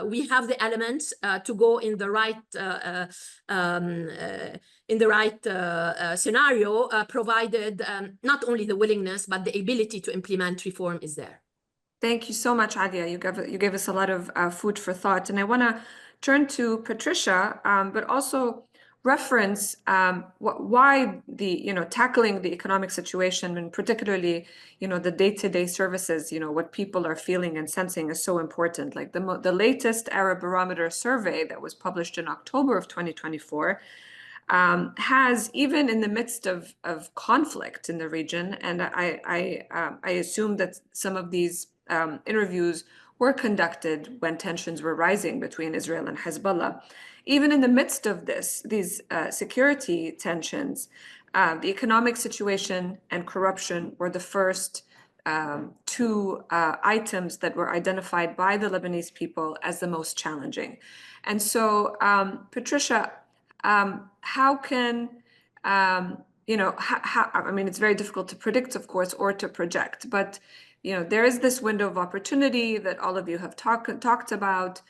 we have the elements to go in the right scenario, provided not only the willingness but the ability to implement reform is there. Thank you so much, Adia. You gave us a lot of food for thought, and I want to turn to Patricia, but also reference why the tackling the economic situation, and particularly the day-to-day services, what people are feeling and sensing, is so important. Like the latest Arab Barometer survey that was published in October of 2024 has, even in the midst of conflict in the region, and I assume that some of these interviews were conducted when tensions were rising between Israel and Hezbollah. Even in the midst of these security tensions, the economic situation and corruption were the first two items that were identified by the Lebanese people as the most challenging. And so, Patricia, how can, I mean, it's very difficult to predict, of course, or to project, but there is this window of opportunity that all of you have talked about.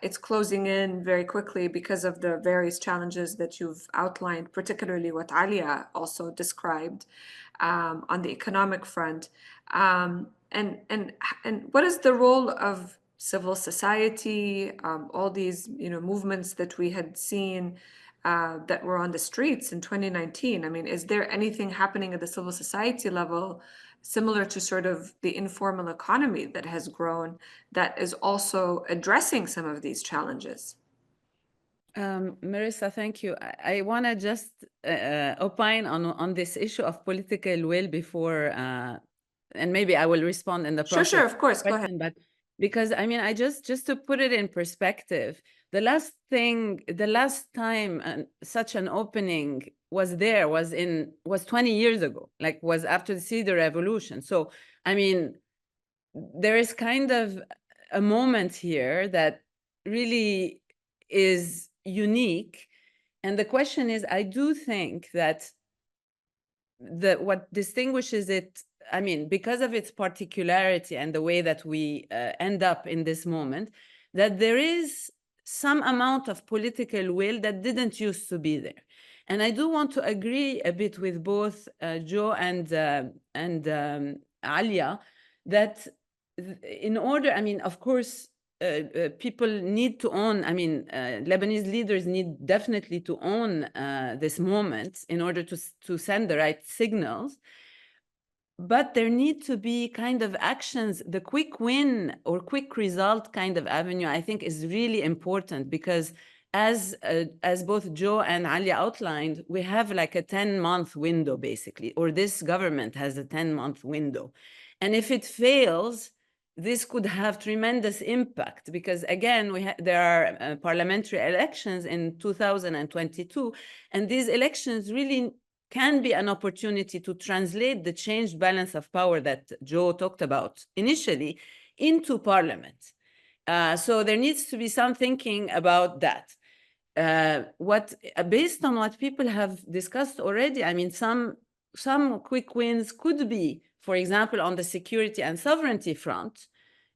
It's closing in very quickly because of the various challenges that you've outlined, particularly what Alia also described on the economic front. And what is the role of civil society, all these movements that we had seen that were on the streets in 2019? I mean, is there anything happening at the civil society level similar to sort of the informal economy that has grown that is also addressing some of these challenges? Marissa, thank you. I want to just opine on this issue of political will before, and maybe I will respond in the process. Sure, of course, go ahead. But because I mean, just to put it in perspective, the last time such an opening was 20 years ago, was after the Cedar Revolution. So I mean, there is kind of a moment here that really is unique, and the question is, I do think that what distinguishes it, I mean, because of its particularity and the way that we end up in this moment, that there is some amount of political will that didn't used to be there. And I do want to agree a bit with both Joe and Alia that in order, I mean, of course, people need to own, I mean, Lebanese leaders need definitely to own this moment in order to send the right signals. But there need to be kind of actions. The quick win or quick result kind of avenue, I think, is really important, because as both Joe and Alia outlined, we have like a 10-month window, basically, or this government has a 10-month window. And if it fails, this could have tremendous impact, because again, there are parliamentary elections in 2022, and these elections really can be an opportunity to translate the changed balance of power that Joe talked about initially into parliament. So there needs to be some thinking about that. Based on what people have discussed already, I mean, some quick wins could be, for example, on the security and sovereignty front,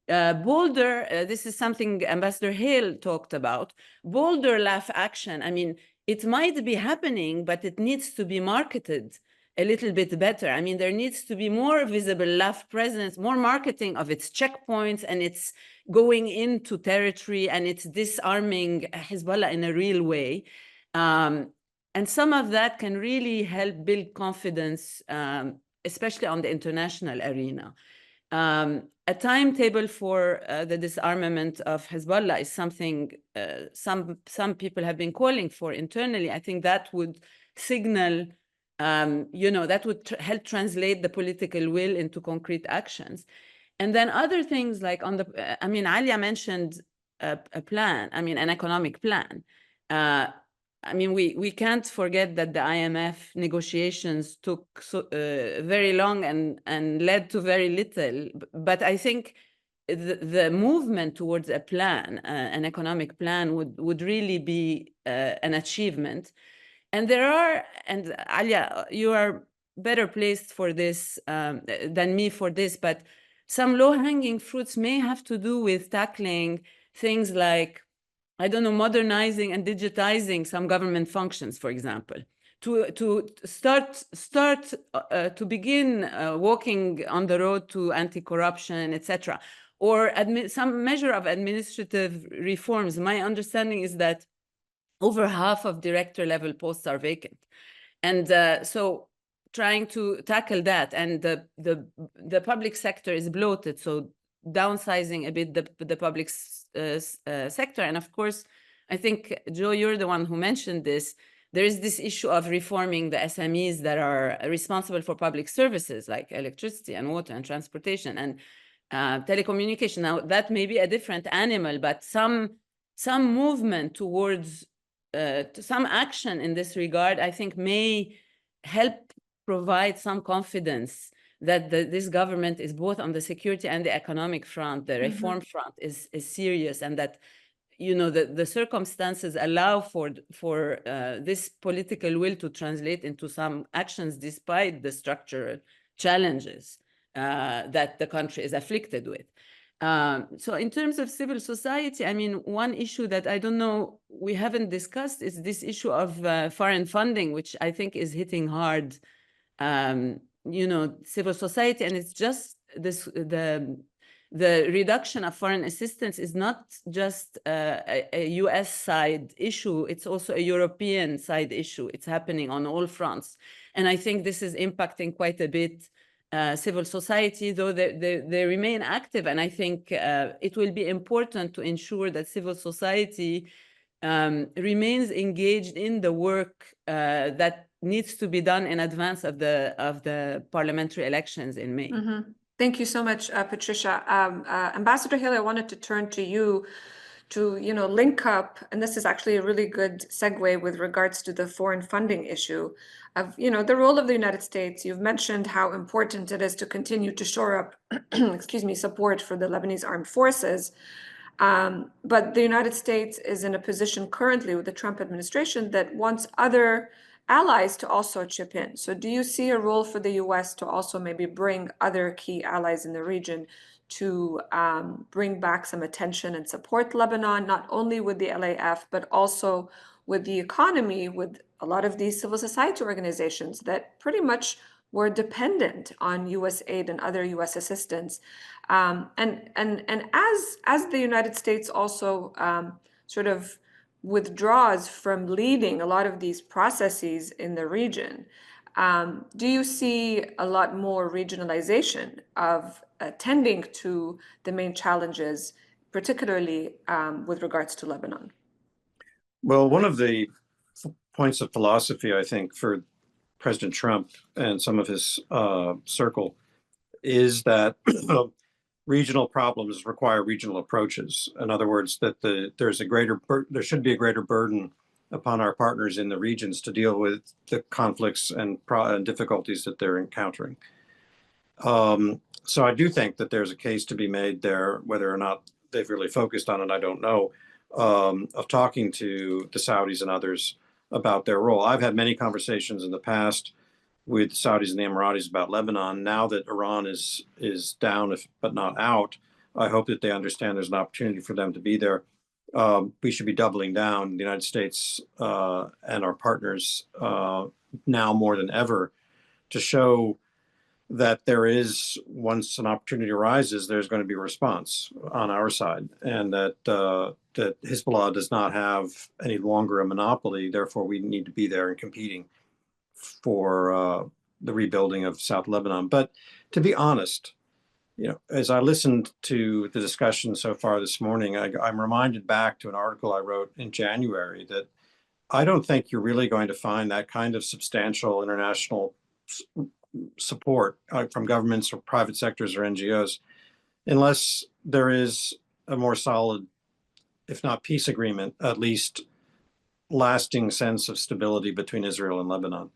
bolder, this is something Ambassador Hale talked about, bolder laugh action. I mean, it might be happening, but it needs to be marketed a little bit better. I mean, there needs to be more visible LAF presence, more marketing of its checkpoints, and it's going into territory, and it's disarming Hezbollah in a real way. And some of that can really help build confidence, especially on the international arena. A timetable for the disarmament of Hezbollah is something some people have been calling for internally. I think that would signal, that would help translate the political will into concrete actions. And then other things like I mean, Alia mentioned a plan, I mean, an economic plan. I mean, we can't forget that the IMF negotiations took very long and led to very little. But I think the movement towards a plan, an economic plan, would really be an achievement. And and Alia, you are better placed for this than me for this, but some low-hanging fruits may have to do with tackling things like, I don't know, modernizing and digitizing some government functions, for example, to begin walking on the road to anti-corruption, etc., or some measure of administrative reforms. My understanding is that over half of director-level posts are vacant, and so trying to tackle that, and the public sector is bloated, so downsizing a bit the public sector. And of course, I think, Joe, you're the one who mentioned this. There is this issue of reforming the SMEs that are responsible for public services like electricity and water and transportation and telecommunication. Now, that may be a different animal, but some movement towards some action in this regard, I think, may help provide some confidence that this government is both on the security and the economic front, the reform front is serious, and that, the circumstances allow for this political will to translate into some actions despite the structural challenges that the country is afflicted with. So in terms of civil society, I mean, one issue that I don't know we haven't discussed is this issue of foreign funding, which I think is hitting hard civil society. And it's just this, the reduction of foreign assistance is not just a US side issue, it's also a European side issue. It's happening on all fronts. And I think this is impacting quite a bit civil society, though they remain active. And I think it will be important to ensure that civil society remains engaged in the work that needs to be done in advance of the parliamentary elections in May. Thank you so much, Patricia. Ambassador Hill, I wanted to turn to you to link up, and this is actually a really good segue with regards to the foreign funding issue of the role of the United States. You've mentioned how important it is to continue to shore up support for the Lebanese armed forces. But the United States is in a position currently with the Trump administration that wants other allies to also chip in. So do you see a role for the US to also maybe bring other key allies in the region to bring back some attention and support Lebanon, not only with the LAF, but also with the economy, with a lot of these civil society organizations that pretty much were dependent on U.S. aid and other U.S. assistance. And as the United States also sort of withdraws from leading a lot of these processes in the region, do you see a lot more regionalization of tending to the main challenges, particularly with regards to Lebanon? Well, one of the points of philosophy, I think, for President Trump and some of his circle is that regional problems require regional approaches. In other words, that there should be a greater burden upon our partners in the regions to deal with the conflicts and difficulties that they're encountering. So I do think that there's a case to be made there, whether or not they've really focused on it, I don't know, of talking to the Saudis and others about their role. I've had many conversations in the past with the Saudis and the Emiratis about Lebanon. Now that Iran is down, but not out, I hope that they understand there's an opportunity for them to be there. We should be doubling down, the United States and our partners now more than ever, to show that there is, once an opportunity arises, there's going to be a response on our side, and that that Hezbollah does not have any longer a monopoly. Therefore, we need to be there and competing for the rebuilding of South Lebanon. But to be honest, you know, as I listened to the discussion so far this morning, I'm reminded back to an article I wrote in January that I don't think you're really going to find that kind of substantial international support from governments or private sectors or NGOs unless there is a more solid, if not peace agreement, at least lasting sense of stability between Israel and Lebanon.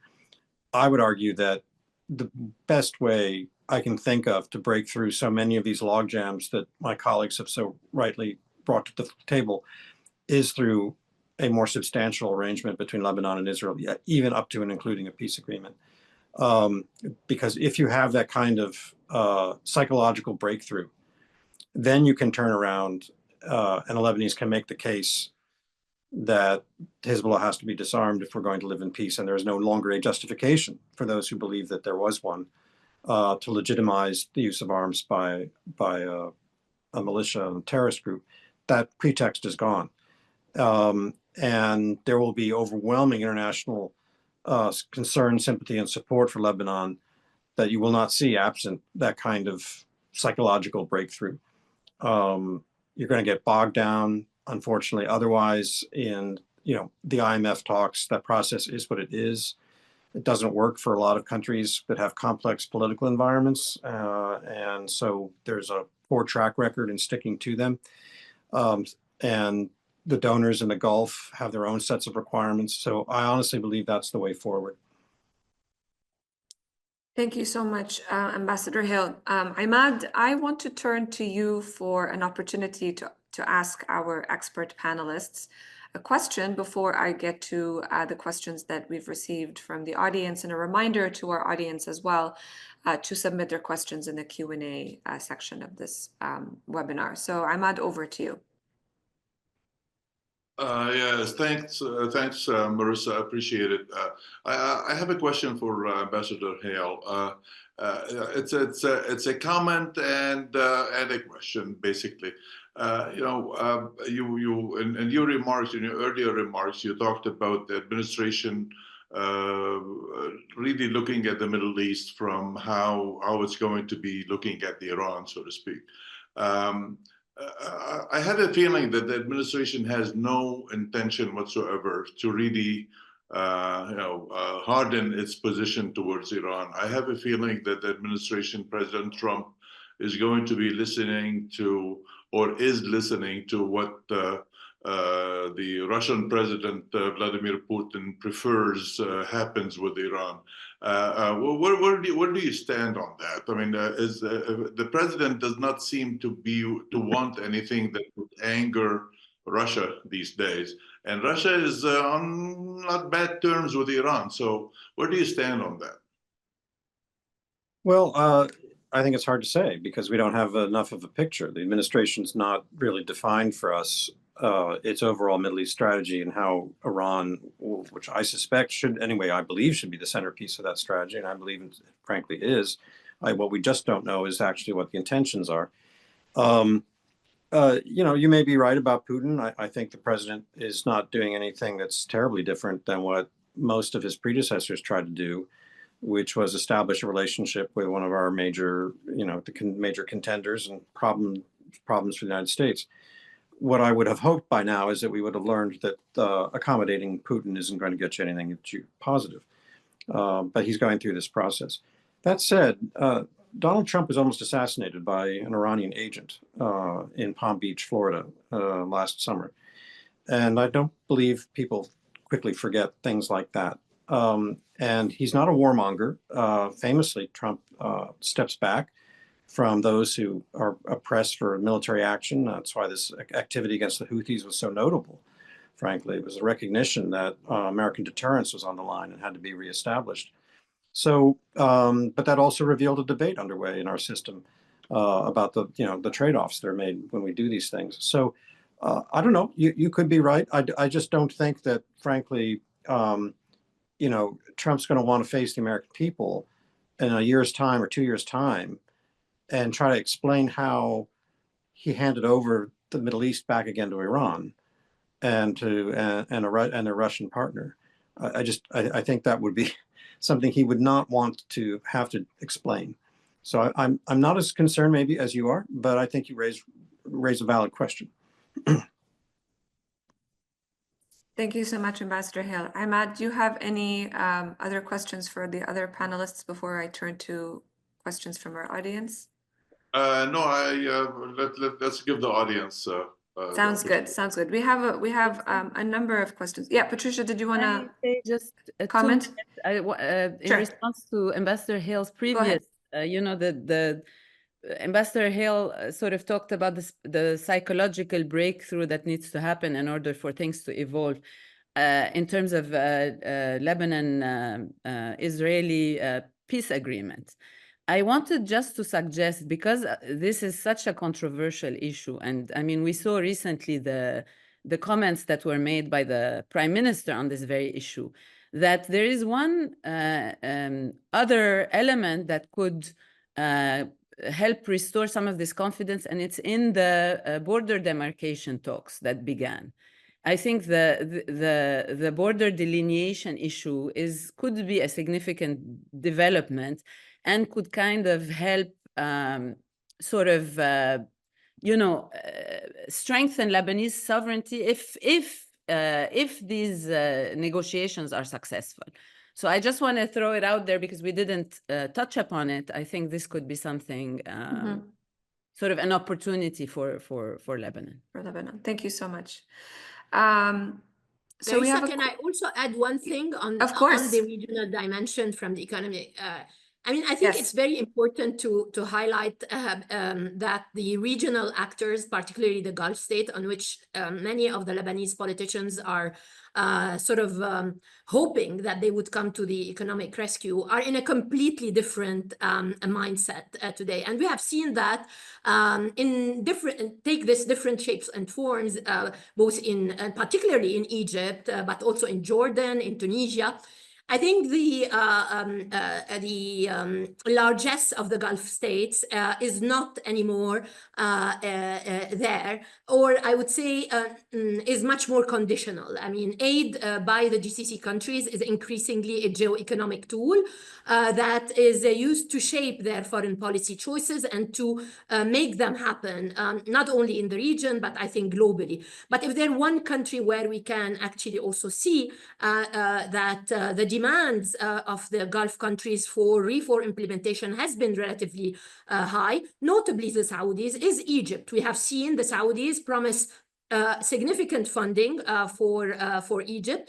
I would argue that the best way I can think of to break through so many of these logjams that my colleagues have so rightly brought to the table is through a more substantial arrangement between Lebanon and Israel, even up to and including a peace agreement. Because if you have that kind of psychological breakthrough, then you can turn around and the Lebanese can make the case that Hezbollah has to be disarmed if we're going to live in peace. And there is no longer a justification for those who believe that there was one to legitimize the use of arms by a militia and terrorist group. That pretext is gone. And there will be overwhelming international concern, sympathy, and support for Lebanon that you will not see absent that kind of psychological breakthrough. You're going to get bogged down, unfortunately, otherwise in, you know, the IMF talks. That process is what it is. It doesn't work for a lot of countries that have complex political environments, and so there's a poor track record in sticking to them. And the donors in the Gulf have their own sets of requirements. So I honestly believe that's the way forward. Thank you so much, Ambassador Hill. Imad, I want to turn to you for an opportunity to ask our expert panelists a question before I get to the questions that we've received from the audience, and a reminder to our audience as well to submit their questions in the Q&A section of this webinar. So Imad, over to you. Yes, thanks, Marissa. I appreciate it. I have a question for Ambassador Hale. It's a comment and a question, basically. You know, you in your remarks, in your earlier remarks, you talked about the administration really looking at the Middle East from how it's going to be looking at Iran, so to speak. I had a feeling that the administration has no intention whatsoever to really, harden its position towards Iran. I have a feeling that the administration, President Trump, is going to be listening to, or is listening to, what the Russian President Vladimir Putin prefers happens with Iran. Where do you stand on that? I mean, the president does not seem to want anything that would anger Russia these days, and Russia is on not bad terms with Iran. So where do you stand on that? Well, I think it's hard to say because we don't have enough of a picture. The administration's not really defined for us its overall Middle East strategy and how Iran, which I suspect should, anyway, I believe should be the centerpiece of that strategy, and I believe it frankly is. What we just don't know is actually what the intentions are. You may be right about Putin. I think the president is not doing anything that's terribly different than what most of his predecessors tried to do, which was establish a relationship with one of our major, major contenders and problems for the United States. What I would have hoped by now is that we would have learned that accommodating Putin isn't going to get you anything positive. But he's going through this process. That said, Donald Trump was almost assassinated by an Iranian agent in Palm Beach, Florida, last summer. And I don't believe people quickly forget things like that. And he's not a warmonger. Famously, Trump steps back from those who are oppressed for military action. That's why this activity against the Houthis was so notable. Frankly, it was a recognition that American deterrence was on the line and had to be reestablished. So, but that also revealed a debate underway in our system about the trade-offs that are made when we do these things. So, I don't know. You could be right. I just don't think that, frankly, Trump's going to want to face the American people in a year's time or 2 years' time and try to explain how he handed over the Middle East back again to Iran and a Russian partner. I think that would be something he would not want to have to explain. So I'm not as concerned maybe as you are, but I think you raise a valid question. Thank you so much, Ambassador Hale. Ahmad, do you have any other questions for the other panelists before I turn to questions from our audience? No, let's give the audience. Sounds good. Sounds good. We have a number of questions. Yeah, Patricia, did you want to just comment? In response to Ambassador Hale's previous, the Ambassador Hale sort of talked about the psychological breakthrough that needs to happen in order for things to evolve. In terms of Lebanon-Israeli peace agreement. I wanted just to suggest, because this is such a controversial issue, and I mean, we saw recently the comments that were made by the Prime Minister on this very issue, that there is one other element that could help restore some of this confidence, and it's in the border demarcation talks that began. I think the border delineation issue could be a significant development and could kind of help strengthen Lebanese sovereignty if these negotiations are successful. So I just want to throw it out there because we didn't touch upon it. I think this could be something, sort of an opportunity for Lebanon. For Lebanon. Thank you so much. So can I also add one thing on the regional dimension from the economy? I mean, I think it's very important to highlight that the regional actors, particularly the Gulf state, on which many of the Lebanese politicians are hoping that they would come to the economic rescue, are in a completely different mindset today. And we have seen that take this different shapes and forms, both particularly in Egypt, but also in Jordan, in Tunisia. I think the largesse of the Gulf states is not anymore there, or I would say is much more conditional. I mean, aid by the GCC countries is increasingly a geo-economic tool that is used to shape their foreign policy choices and to make them happen, not only in the region, but I think globally. But if there's one country where we can actually also see that the demands of the Gulf countries for reform implementation has been relatively high, notably the Saudis, is Egypt. We have seen the Saudis promise significant funding for Egypt.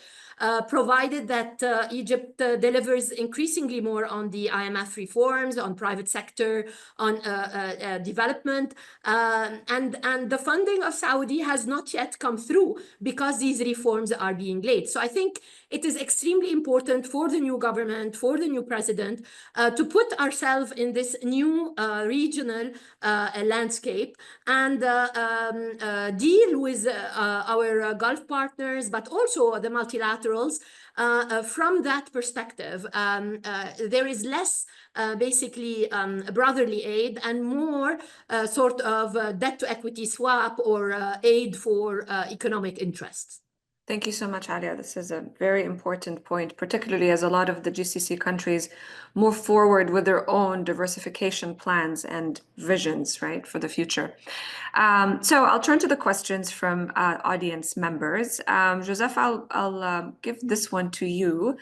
provided that Egypt delivers increasingly more on the IMF reforms, on private sector, on development, and the funding of Saudi has not yet come through because these reforms are being late. So I think it is extremely important for the new government, for the new president, to put ourselves in this new regional landscape and deal with our Gulf partners, but also the multilaterals from that perspective. There is less basically brotherly aid and more sort of debt to equity swap or aid for economic interests. Thank you so much, Alia. This is a very important point, particularly as a lot of the GCC countries move forward with their own diversification plans and visions, right, for the future. So I'll turn to the questions from audience members. Joseph, I'll give this one to you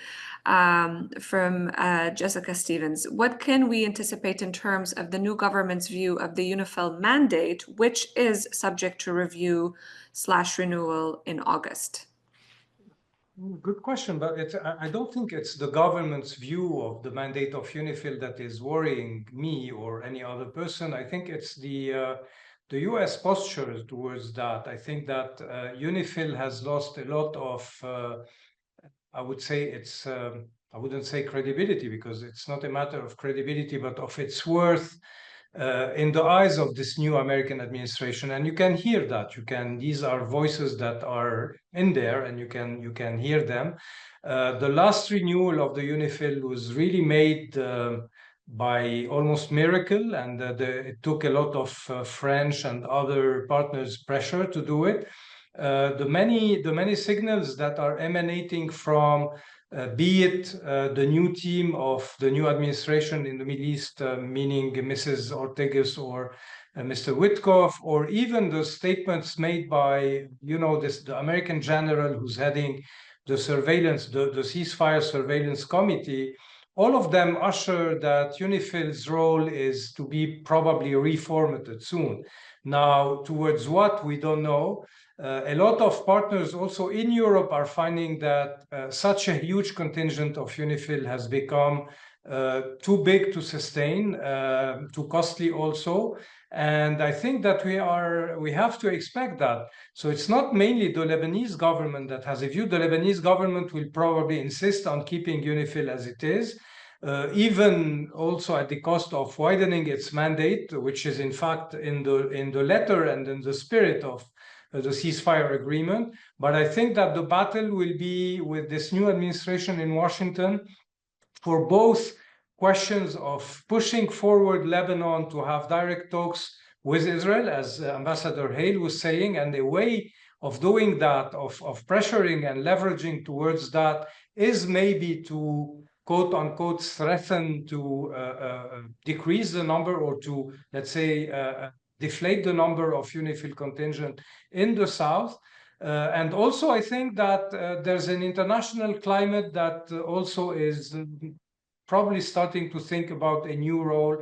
from Jessica Stevens. What can we anticipate in terms of the new government's view of the UNIFIL mandate, which is subject to review/renewal in August? Good question, but I don't think it's the government's view of the mandate of UNIFIL that is worrying me or any other person. I think it's the US posture towards that. I think that UNIFIL has lost a lot of, I would say it's, I wouldn't say credibility because it's not a matter of credibility, but of its worth in the eyes of this new American administration. And you can hear that. These are voices that are in there and you can hear them. The last renewal of the UNIFIL was really made by almost miracle, and it took a lot of French and other partners' pressure to do it. The many signals that are emanating from be it the new team of the new administration in the Middle East, meaning Mrs. Ortegas or Mr. Witkoff, or even the statements made by, the American general who's heading the surveillance, the ceasefire surveillance committee, all of them usher that UNIFIL's role is to be probably reformatted soon. Now, towards what, we don't know. A lot of partners also in Europe are finding that such a huge contingent of UNIFIL has become too big to sustain, too costly also. And I think that we have to expect that. So it's not mainly the Lebanese government that has a view. The Lebanese government will probably insist on keeping UNIFIL as it is, even also at the cost of widening its mandate, which is in fact in the letter and in the spirit of the ceasefire agreement. But I think that the battle will be with this new administration in Washington for both questions of pushing forward Lebanon to have direct talks with Israel, as Ambassador Hale was saying, and the way of doing that, of pressuring and leveraging towards that, is maybe to quote unquote threaten to decrease the number or to, let's say, deflate the number of UNIFIL contingent in the south. And also, I think that there's an international climate that also is probably starting to think about a new role,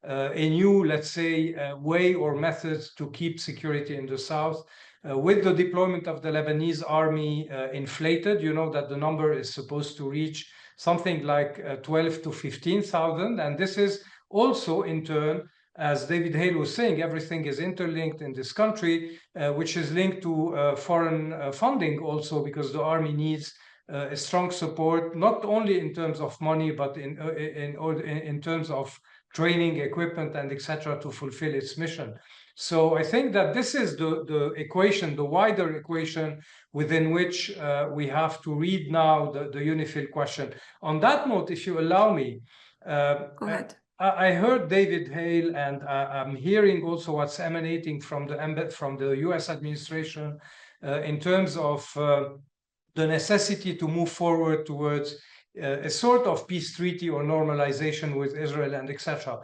a new, let's say, way or methods to keep security in the south. With the deployment of the Lebanese army inflated, that the number is supposed to reach something like 12 to 15,000. And this is also, in turn, as David Hale was saying, everything is interlinked in this country, which is linked to foreign funding also, because the army needs a strong support, not only in terms of money, but in terms of training, equipment, and etc. to fulfill its mission. So I think that this is the equation, the wider equation within which we have to read now the UNIFIL question. On that note, if you allow me, Go ahead. I heard David Hale, and I'm hearing also what's emanating from the US administration in terms of the necessity to move forward towards a sort of peace treaty or normalization with Israel and etc.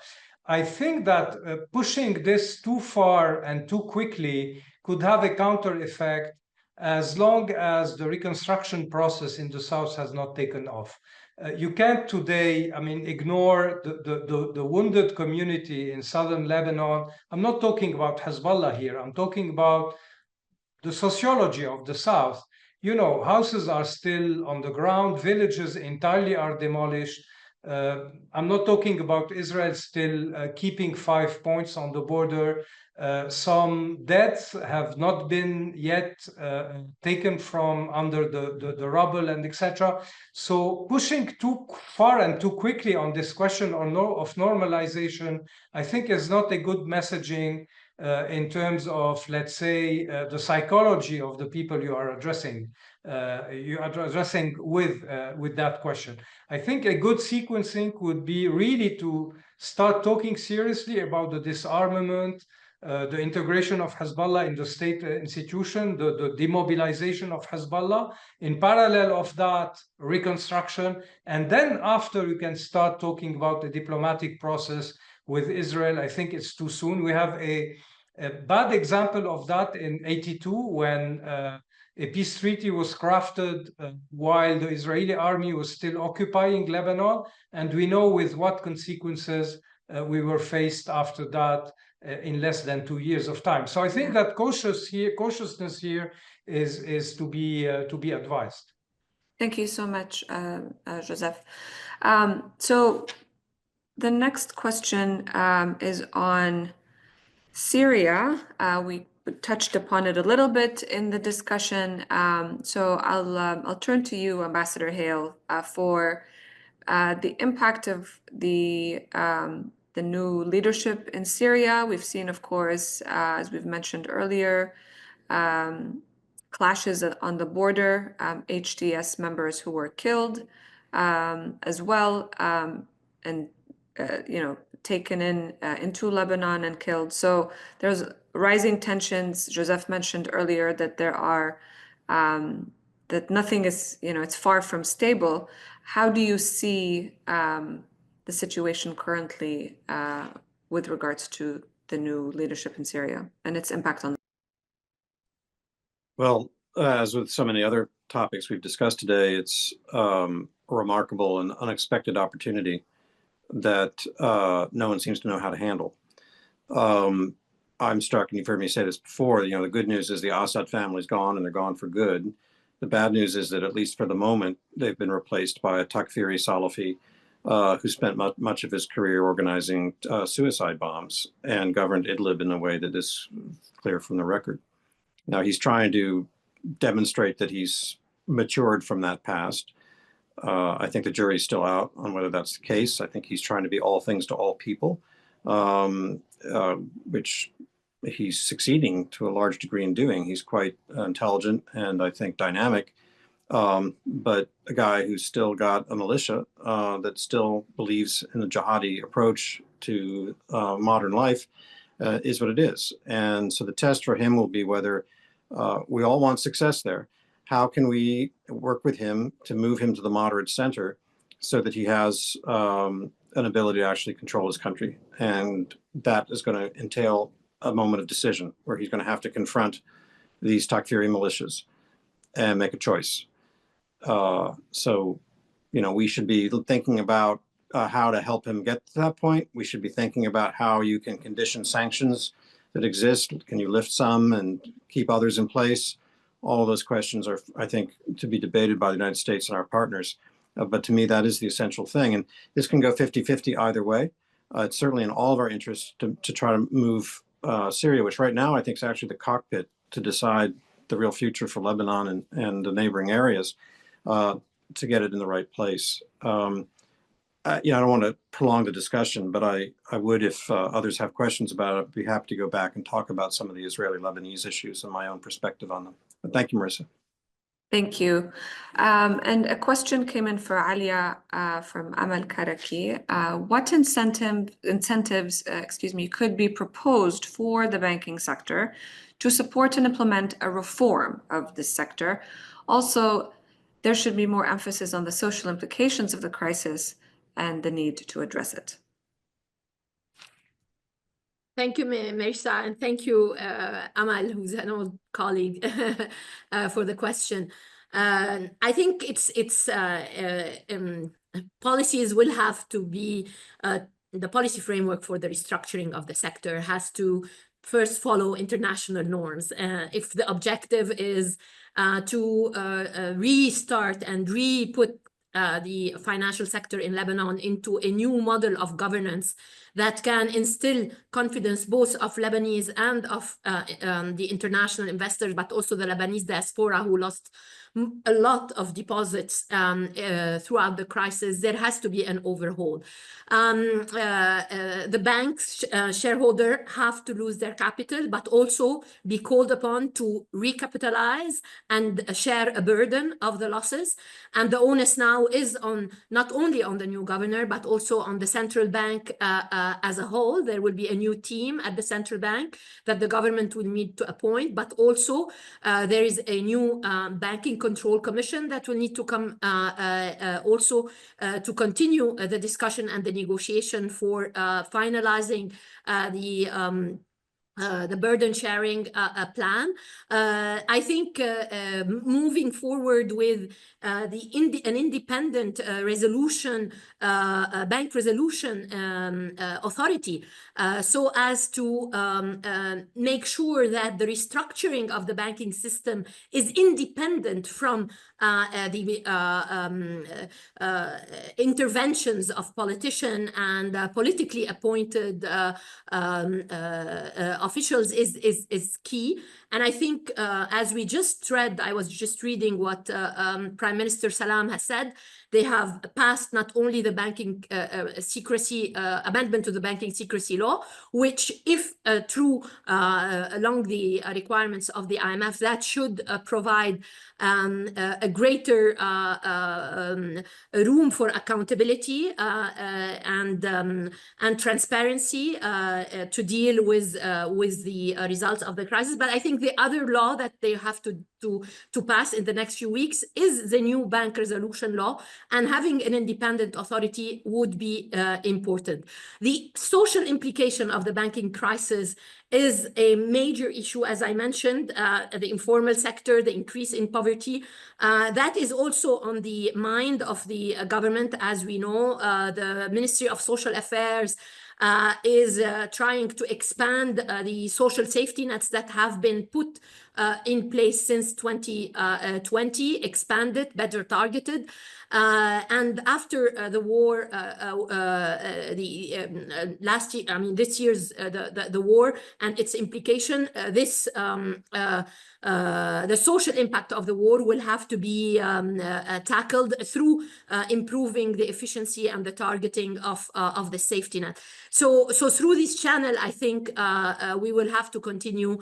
I think that pushing this too far and too quickly could have a counter effect as long as the reconstruction process in the south has not taken off. You can't today, ignore the wounded community in southern Lebanon. I'm not talking about Hezbollah here. I'm talking about the sociology of the south. you know, houses are still on the ground, villages entirely are demolished. I'm not talking about Israel still keeping 5 points on the border. Some deaths have not been yet taken from under the rubble and etc. So pushing too far and too quickly on this question of normalization, I think is not a good messaging in terms of, let's say, the psychology of the people you are addressing. With that question. I think a good sequencing would be really to start talking seriously about the disarmament, the integration of Hezbollah in the state institution, the demobilization of Hezbollah. In parallel of that, reconstruction. And then after you can start talking about the diplomatic process with Israel. I think it's too soon. We have a bad example of that in '82 when a peace treaty was crafted while the Israeli army was still occupying Lebanon. And we know with what consequences we were faced after that in less than 2 years of time. So I think that cautiousness here is to be advised. Thank you so much, Joseph. So the next question is on Syria. We touched upon it a little bit in the discussion. So I'll turn to you, Ambassador Hale, for the impact of the new leadership in Syria. We've seen, of course, as we've mentioned earlier, clashes on the border, HTS members who were killed as well, and taken into Lebanon and killed. So there's rising tensions. Joseph mentioned earlier that there are that nothing is, it's far from stable. How do you see the situation currently with regards to the new leadership in Syria and its impact on? Well, as with so many other topics we've discussed today, it's a remarkable and unexpected opportunity that no one seems to know how to handle. I'm struck, and you've heard me say this before, the good news is the Assad family's gone and they're gone for good. The bad news is that at least for the moment, they've been replaced by a Takfiri Salafi who spent much of his career organizing suicide bombs and governed Idlib in a way that is clear from the record. Now he's trying to demonstrate that he's matured from that past. I think the jury's still out on whether that's the case. I think he's trying to be all things to all people, which he's succeeding to a large degree in doing. He's quite intelligent and I think dynamic, but a guy who's still got a militia that still believes in the jihadi approach to modern life is what it is. And so the test for him will be whether we all want success there. How can we work with him to move him to the moderate center so that he has an ability to actually control his country? And that is going to entail a moment of decision where he's going to have to confront these Takfiri militias and make a choice. So, we should be thinking about how to help him get to that point. We should be thinking about how you can condition sanctions that exist. Can you lift some and keep others in place? All of those questions are, I think, to be debated by the United States and our partners. But to me, that is the essential thing. And this can go 50-50 either way. It's certainly in all of our interests to try to move Syria, which right now I think is actually the cockpit to decide the real future for Lebanon and the neighboring areas, to get it in the right place. I don't want to prolong the discussion, but I would, if others have questions about it, be happy to go back and talk about some of the Israeli-Lebanese issues and my own perspective on them. But thank you, Marissa. Thank you. And a question came in for Alia from Amal Karaki. What incentives, could be proposed for the banking sector to support and implement a reform of this sector? Also, there should be more emphasis on the social implications of the crisis and the need to address it. Thank you, Marissa, and thank you, Amal, who's an old colleague, for the question. I think policies will have to be, the policy framework for the restructuring of the sector has to first follow international norms. If the objective is to restart and re-put the financial sector in Lebanon into a new model of governance that can instill confidence both of Lebanese and of the international investors, but also the Lebanese diaspora who lost a lot of deposits throughout the crisis. There has to be an overhaul. The banks shareholder have to lose their capital, but also be called upon to recapitalize and share a burden of the losses. And the onus now is on not only on the new governor, but also on the central bank as a whole. There will be a new team at the central bank that the government will need to appoint, but also there is a new banking control commission that will need to come also to continue the discussion and the negotiation for finalizing the burden sharing plan. I think moving forward with an independent bank resolution authority, so as to make sure that the restructuring of the banking system is independent from the interventions of politicians and politically appointed officials is key. And I think as we just read, I was just reading what Prime Minister Salam has said. They have passed not only the banking secrecy amendment to the banking secrecy law, which if true along the requirements of the IMF, that should provide a greater room for accountability and transparency to deal with the results of the crisis. But I think the other law that they have to pass in the next few weeks is the new bank resolution law, and having an independent authority would be important. The social implication of the banking crisis is a major issue, as I mentioned, the informal sector, the increase in poverty. That is also on the mind of the government. As we know, the Ministry of Social Affairs is trying to expand the social safety nets that have been put in place since 2020, expanded, better targeted. And after the war, last year, I mean, this year's the war and its implication, the social impact of the war will have to be tackled through improving the efficiency and the targeting of the safety net. So through this channel, I think we will have to continue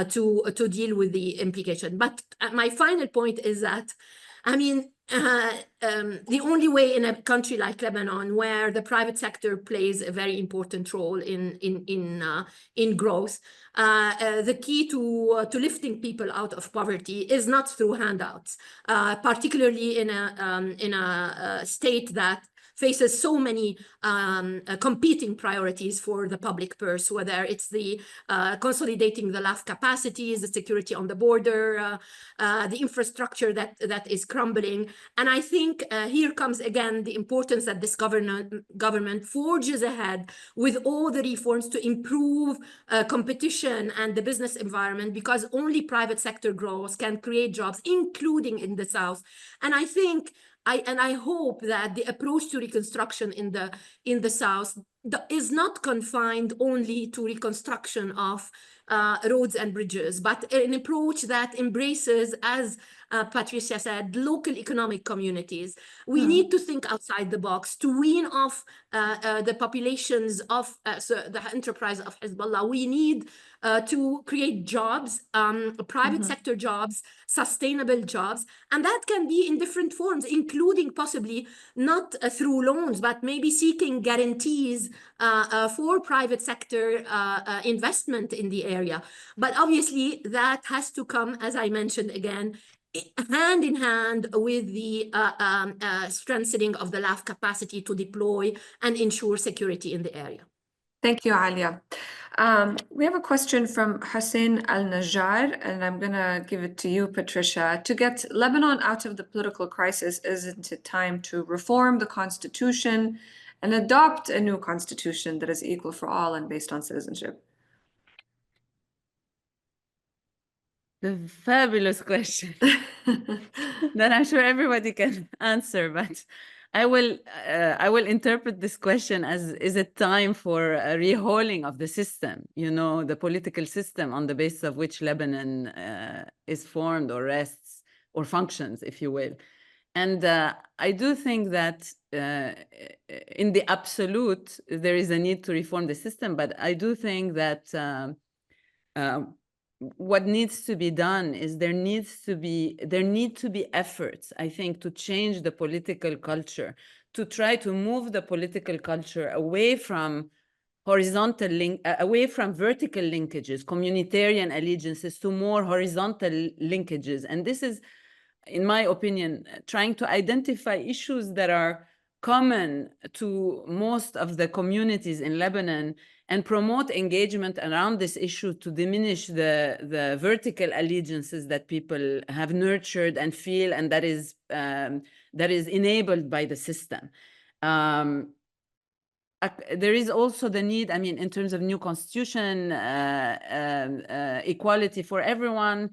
to deal with the implication. But my final point is that, I mean, the only way in a country like Lebanon, where the private sector plays a very important role in growth, the key to lifting people out of poverty is not through handouts, particularly in a state that faces so many competing priorities for the public purse, whether it's the consolidating the LAF capacities, the security on the border, the infrastructure that is crumbling. And I think here comes again the importance that this government forges ahead with all the reforms to improve competition and the business environment, because only private sector growth can create jobs, including in the South. And I think I hope that the approach to reconstruction in the South is not confined only to reconstruction of roads and bridges, but an approach that embraces, as Patricia said, local economic communities. We need to think outside the box to wean off the populations of the enterprise of Hezbollah. We need to create jobs, private sector jobs, sustainable jobs, and that can be in different forms, including possibly not through loans, but maybe seeking guarantees for private sector investment in the area. But obviously that has to come, as I mentioned again, hand in hand with the strengthening of the LAF capacity to deploy and ensure security in the area. Thank you, Alia. We have a question from Hussein Al-Najjar, and I'm going to give it to you, Patricia. To get Lebanon out of the political crisis, isn't it time to reform the constitution and adopt a new constitution that is equal for all and based on citizenship? The fabulous question that I'm sure everybody can answer, but I will interpret this question as, is it time for a rehauling of the system, you know, the political system on the basis of which Lebanon is formed or rests or functions, if you will. And I do think that in the absolute, there is a need to reform the system, but I do think that what needs to be done is there need to be efforts, I think, to change the political culture, to try to move the political culture away from vertical linkages, communitarian allegiances, to more horizontal linkages. And this is, in my opinion, trying to identify issues that are common to most of the communities in Lebanon and promote engagement around this issue to diminish the vertical allegiances that people have nurtured and feel, and that is enabled by the system. There is also the need, I mean, in terms of new constitution, equality for everyone,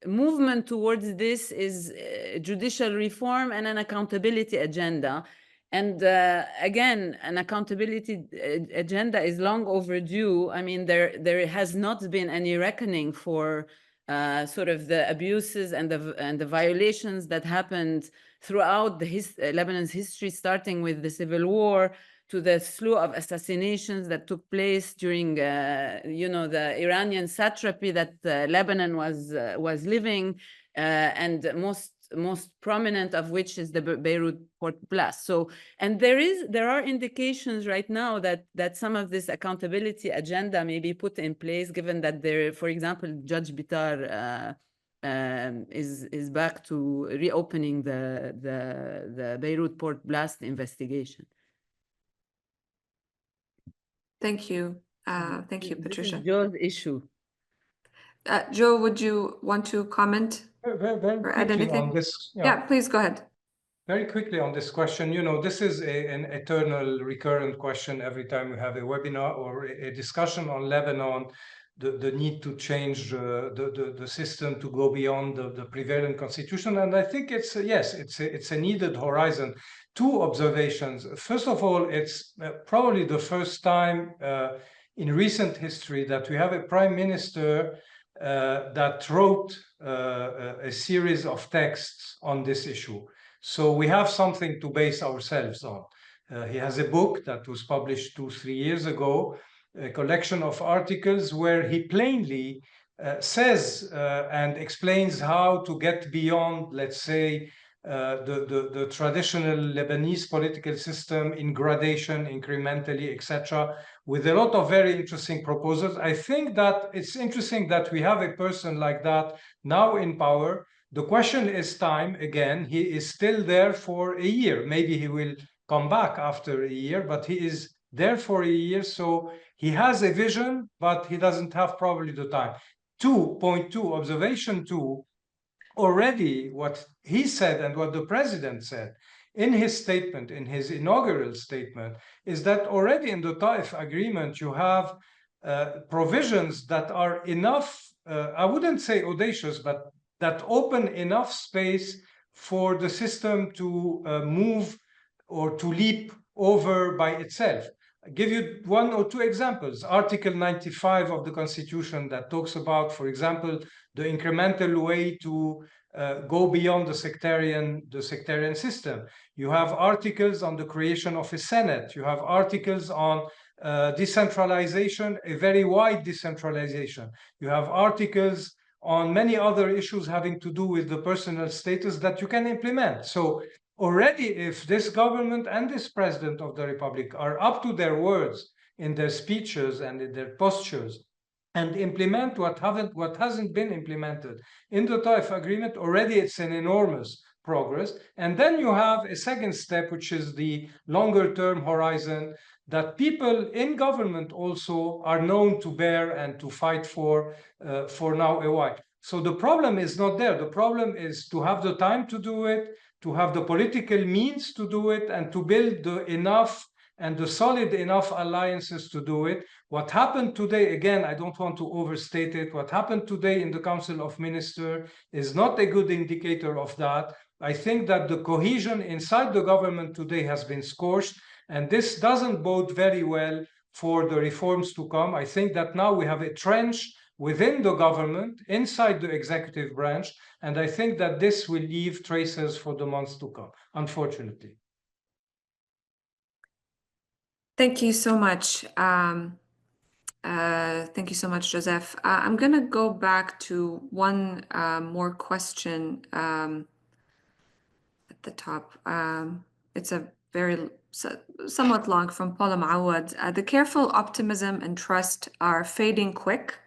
movement towards this is judicial reform and an accountability agenda. And again, an accountability agenda is long overdue. I mean, there has not been any reckoning for sort of the abuses and the violations that happened throughout Lebanon's history, starting with the civil war to the slew of assassinations that took place during, you know, the Iranian satrapy that Lebanon was living, and most prominent of which is the Beirut port blast. So, and there are indications right now that some of this accountability agenda may be put in place, given that there, for example, Judge Bitar is back to reopening the Beirut port blast investigation. Thank you. Thank you, Patricia. This is Joe's issue. Joe, would you want to comment Very or add quickly anything? on this. Yeah, please go ahead. Very quickly on this question, you know, this is an eternal recurrent question every time we have a webinar or a discussion on Lebanon, the need to change the system to go beyond the prevalent constitution. And I think it's, yes, it's a needed horizon. Two observations. First of all, it's probably the first time in recent history that we have a prime minister that wrote a series of texts on this issue. So we have something to base ourselves on. He has a book that was published 2-3 years ago, a collection of articles where he plainly says and explains how to get beyond, let's say, the traditional Lebanese political system in gradation, incrementally, etc., with a lot of very interesting proposals. I think that it's interesting that we have a person like that now in power. The question is time. Again, he is still there for a year. Maybe he will come back after a year, but he is there for a year. So he has a vision, but he doesn't have probably the time. 2.2, observation 2, already what he said and what the president said in his statement, in his inaugural statement, is that already in the Taif Agreement, you have provisions that are enough, I wouldn't say audacious, but that open enough space for the system to move or to leap over by itself. I'll give you 1 or 2 examples. Article 95 of the Constitution that talks about, for example, the incremental way to go beyond the sectarian system. You have articles on the creation of a Senate. You have articles on decentralization, a very wide decentralization. You have articles on many other issues having to do with the personal status that you can implement. So already, if this government and this president of the Republic are up to their words in their speeches and in their postures and implement what hasn't been implemented in the Taif Agreement, already it's an enormous progress. And then you have a second step, which is the longer term horizon that people in government also are known to bear and to fight for now a while. So the problem is not there. The problem is to have the time to do it, to have the political means to do it, and to build enough and the solid enough alliances to do it. What happened today, again, I don't want to overstate it, what happened today in the Council of Ministers is not a good indicator of that. I think that the cohesion inside the government today has been scorched, and this doesn't bode very well for the reforms to come. I think that now we have a trench within the government, inside the executive branch, and I think that this will leave traces for the months to come, unfortunately. Thank you so much. Thank you so much, Joseph. I'm going to go back to one more question at the top. It's a very somewhat long from Paula Mawad. The careful optimism and trust are fading quick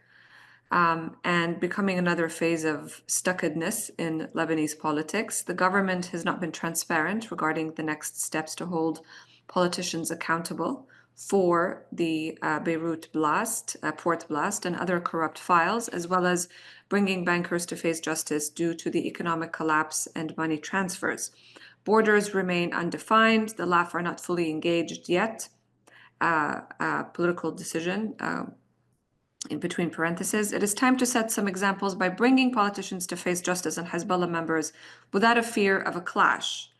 and becoming another phase of stuckedness in Lebanese politics. The government has not been transparent regarding the next steps to hold politicians accountable for the Beirut blast, port blast, and other corrupt files, as well as bringing bankers to face justice due to the economic collapse and money transfers. Borders remain undefined. The LAF are not fully engaged yet. Political decision, in between parentheses. It is time to set some examples by bringing politicians to face justice and Hezbollah members without a fear of a clash.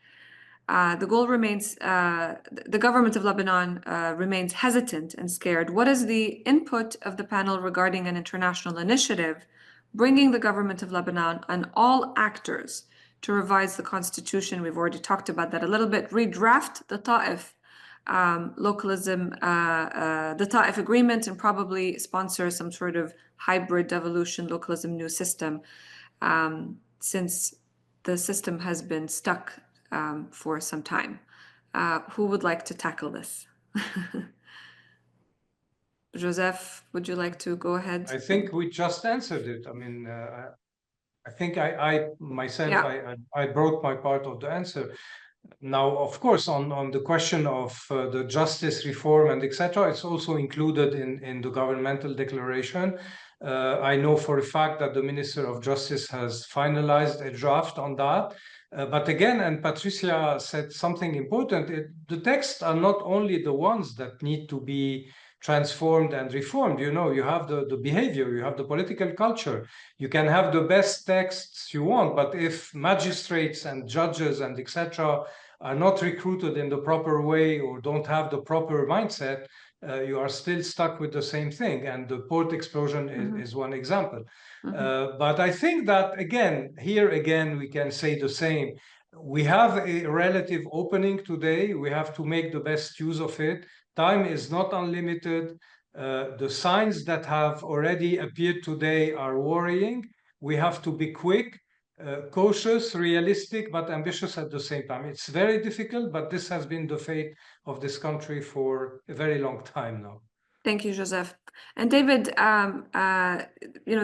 The goal remains, the government of Lebanon remains hesitant and scared. What is the input of the panel regarding an international initiative bringing the government of Lebanon and all actors to revise the constitution? We've already talked about that a little bit. Redraft the Taif localism, the Taif Agreement, and probably sponsor some sort of hybrid devolution localism new system, since the system has been stuck for some time. Who would like to tackle this? Joseph, would you like to go ahead? I think we just answered it. I mean, I think I myself, Yeah. I brought my part of the answer. Now, of course, on the question of the justice reform and etc., it's also included in the governmental declaration. I know for a fact that the Minister of Justice has finalized a draft on that. But again, and Patricia said something important, the texts are not only the ones that need to be transformed and reformed. You know, you have the behavior, you have the political culture. You can have the best texts you want, but if magistrates and judges and etc. are not recruited in the proper way or don't have the proper mindset, you are still stuck with the same thing. And the port explosion is one example. But I think that, again, here again, we can say the same. We have a relative opening today. We have to make the best use of it. Time is not unlimited. The signs that have already appeared today are worrying. We have to be quick, cautious, realistic, but ambitious at the same time. It's very difficult, but this has been the fate of this country for a very long time now. Thank you, Joseph. And David,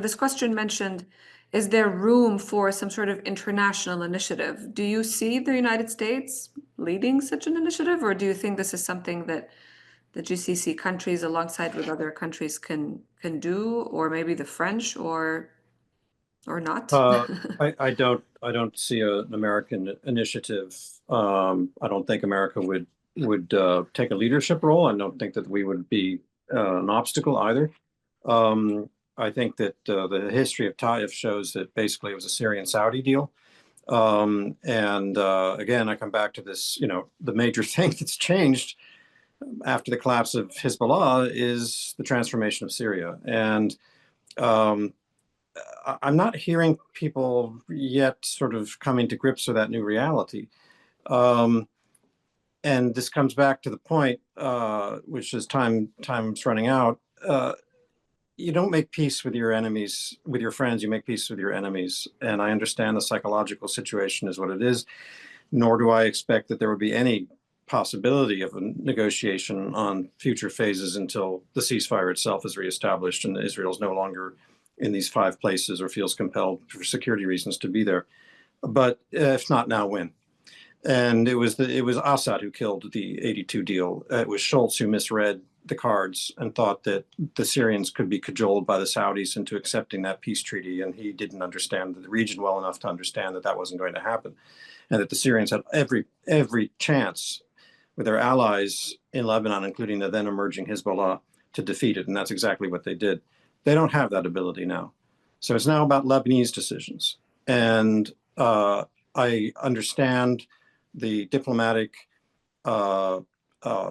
this question mentioned, is there room for some sort of international initiative? Do you see the United States leading such an initiative, or do you think this is something that the GCC countries alongside with other countries can do, or maybe the French or not? I don't see an American initiative. I don't think America would take a leadership role. I don't think that we would be an obstacle either. I think that the history of Taif shows that basically it was a Syrian-Saudi deal. And again, I come back to this, the major thing that's changed after the collapse of Hezbollah is the transformation of Syria. And I'm not hearing people yet sort of coming to grips with that new reality. And this comes back to the point, which is time's running out. You don't make peace with your enemies, with your friends, you make peace with your enemies. And I understand the psychological situation is what it is, nor do I expect that there would be any possibility of a negotiation on future phases until the ceasefire itself is reestablished and Israel is no longer in these 5 places or feels compelled for security reasons to be there. But if not now, when? And it was Assad who killed the 82 deal. It was Schultz who misread the cards and thought that the Syrians could be cajoled by the Saudis into accepting that peace treaty. And he didn't understand the region well enough to understand that that wasn't going to happen. And that the Syrians had every chance with their allies in Lebanon, including the then emerging Hezbollah, to defeat it. And that's exactly what they did. They don't have that ability now. So it's now about Lebanese decisions. And I understand the diplomatic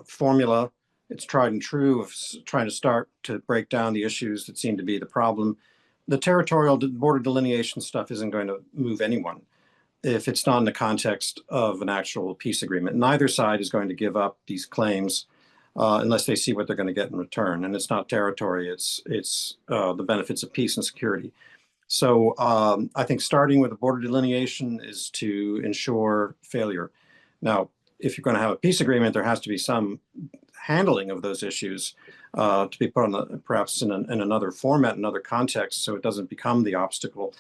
formula. It's tried and true of trying to start to break down the issues that seem to be the problem. The territorial border delineation stuff isn't going to move anyone if it's not in the context of an actual peace agreement. Neither side is going to give up these claims unless they see what they're going to get in return. And it's not territory, it's the benefits of peace and security. So I think starting with the border delineation is to ensure failure. Now, if you're going to have a peace agreement, there has to be some handling of those issues to be put on perhaps in another format, another context, so it doesn't become the obstacle.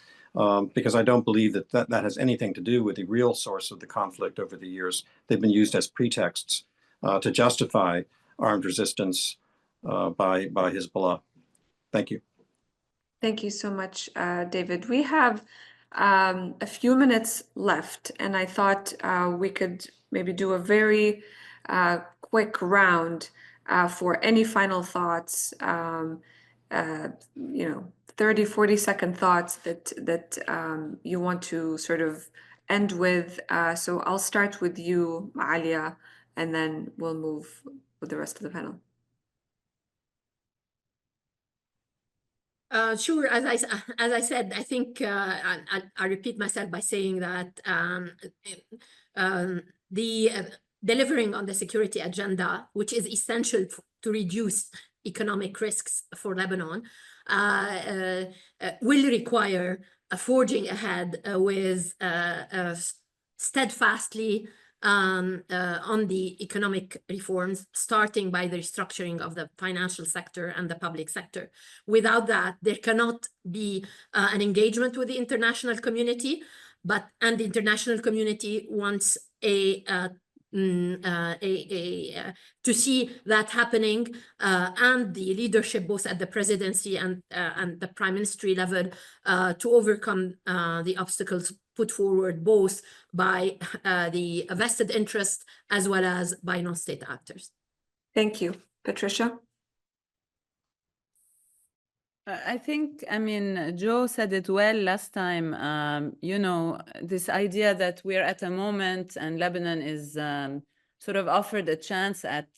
Because I don't believe that has anything to do with the real source of the conflict over the years. They've been used as pretexts to justify armed resistance by Hezbollah. Thank you. Thank you so much, David. We have a few minutes left, and I thought we could maybe do a very quick round for any final thoughts, 30, 40-second thoughts that you want to sort of end with. So I'll start with you, Alia, and then we'll move with the rest of the panel. Sure. As I said, I think I repeat myself by saying that delivering on the security agenda, which is essential to reduce economic risks for Lebanon, will require forging ahead with steadfastly on the economic reforms, starting by the restructuring of the financial sector and the public sector. Without that, there cannot be an engagement with the international community, and the international community wants to see that happening, and the leadership both at the presidency and the prime ministry level to overcome the obstacles put forward both by the vested interest as well as by non-state actors. Thank you. Patricia? I think, Joe said it well last time, this idea that we're at a moment and Lebanon is sort of offered a chance at,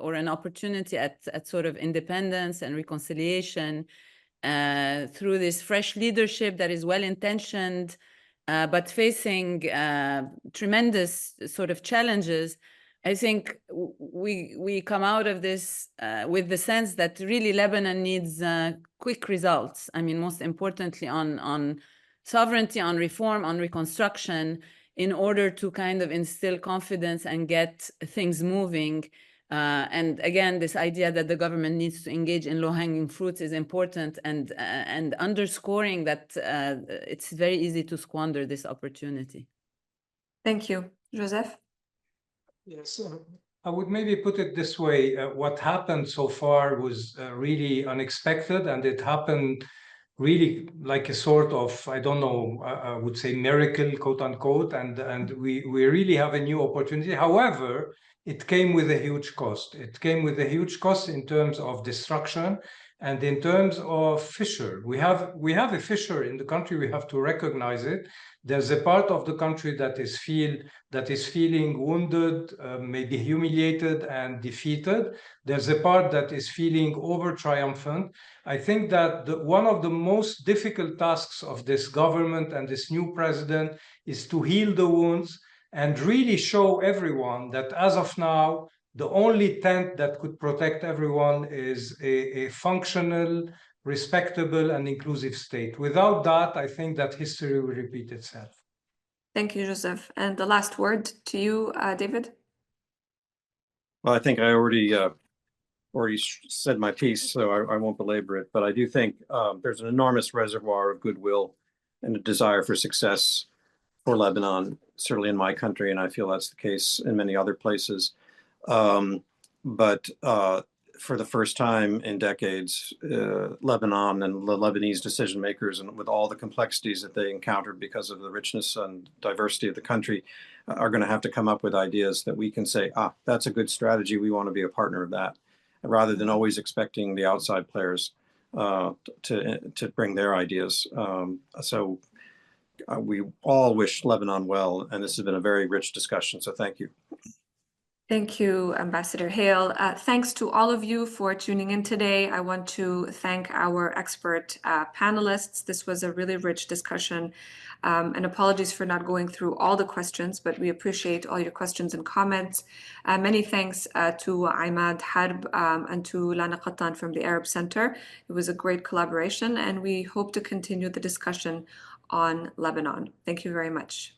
or an opportunity at sort of independence and reconciliation through this fresh leadership that is well-intentioned, but facing tremendous sort of challenges. I think we come out of this with the sense that really Lebanon needs quick results. Most importantly on sovereignty, on reform, on reconstruction, in order to kind of instill confidence and get things moving. And again, this idea that the government needs to engage in low-hanging fruits is important, and underscoring that it's very easy to squander this opportunity. Thank you. Joseph? Yes, I would maybe put it this way. What happened so far was really unexpected, and it happened really like a sort of, I don't know, I would say miracle, quote unquote, and we really have a new opportunity. However, it came with a huge cost. It came with a huge cost in terms of destruction and in terms of fissure. We have a fissure in the country, we have to recognize it. There's a part of the country that is feeling wounded, maybe humiliated and defeated. There's a part that is feeling over-triumphant. I think that one of the most difficult tasks of this government and this new president is to heal the wounds and really show everyone that as of now, the only tent that could protect everyone is a functional, respectable, and inclusive state. Without that, I think that history will repeat itself. Thank you, Joseph. And the last word to you, David. Well, I think I already said my piece, so I won't belabor it. But I do think there's an enormous reservoir of goodwill and a desire for success for Lebanon, certainly in my country, and I feel that's the case in many other places. But for the first time in decades, Lebanon and the Lebanese decision makers, and with all the complexities that they encountered because of the richness and diversity of the country, are going to have to come up with ideas that we can say, that's a good strategy. We want to be a partner of that, rather than always expecting the outside players to bring their ideas. So we all wish Lebanon well, and this has been a very rich discussion. So thank you. Thank you, Ambassador Hale. Thanks to all of you for tuning in today. I want to thank our expert panelists. This was a really rich discussion, and apologies for not going through all the questions, but we appreciate all your questions and comments. Many thanks to Imad Harb and to Lana Qattan from the Arab Center. It was a great collaboration, and we hope to continue the discussion on Lebanon. Thank you very much.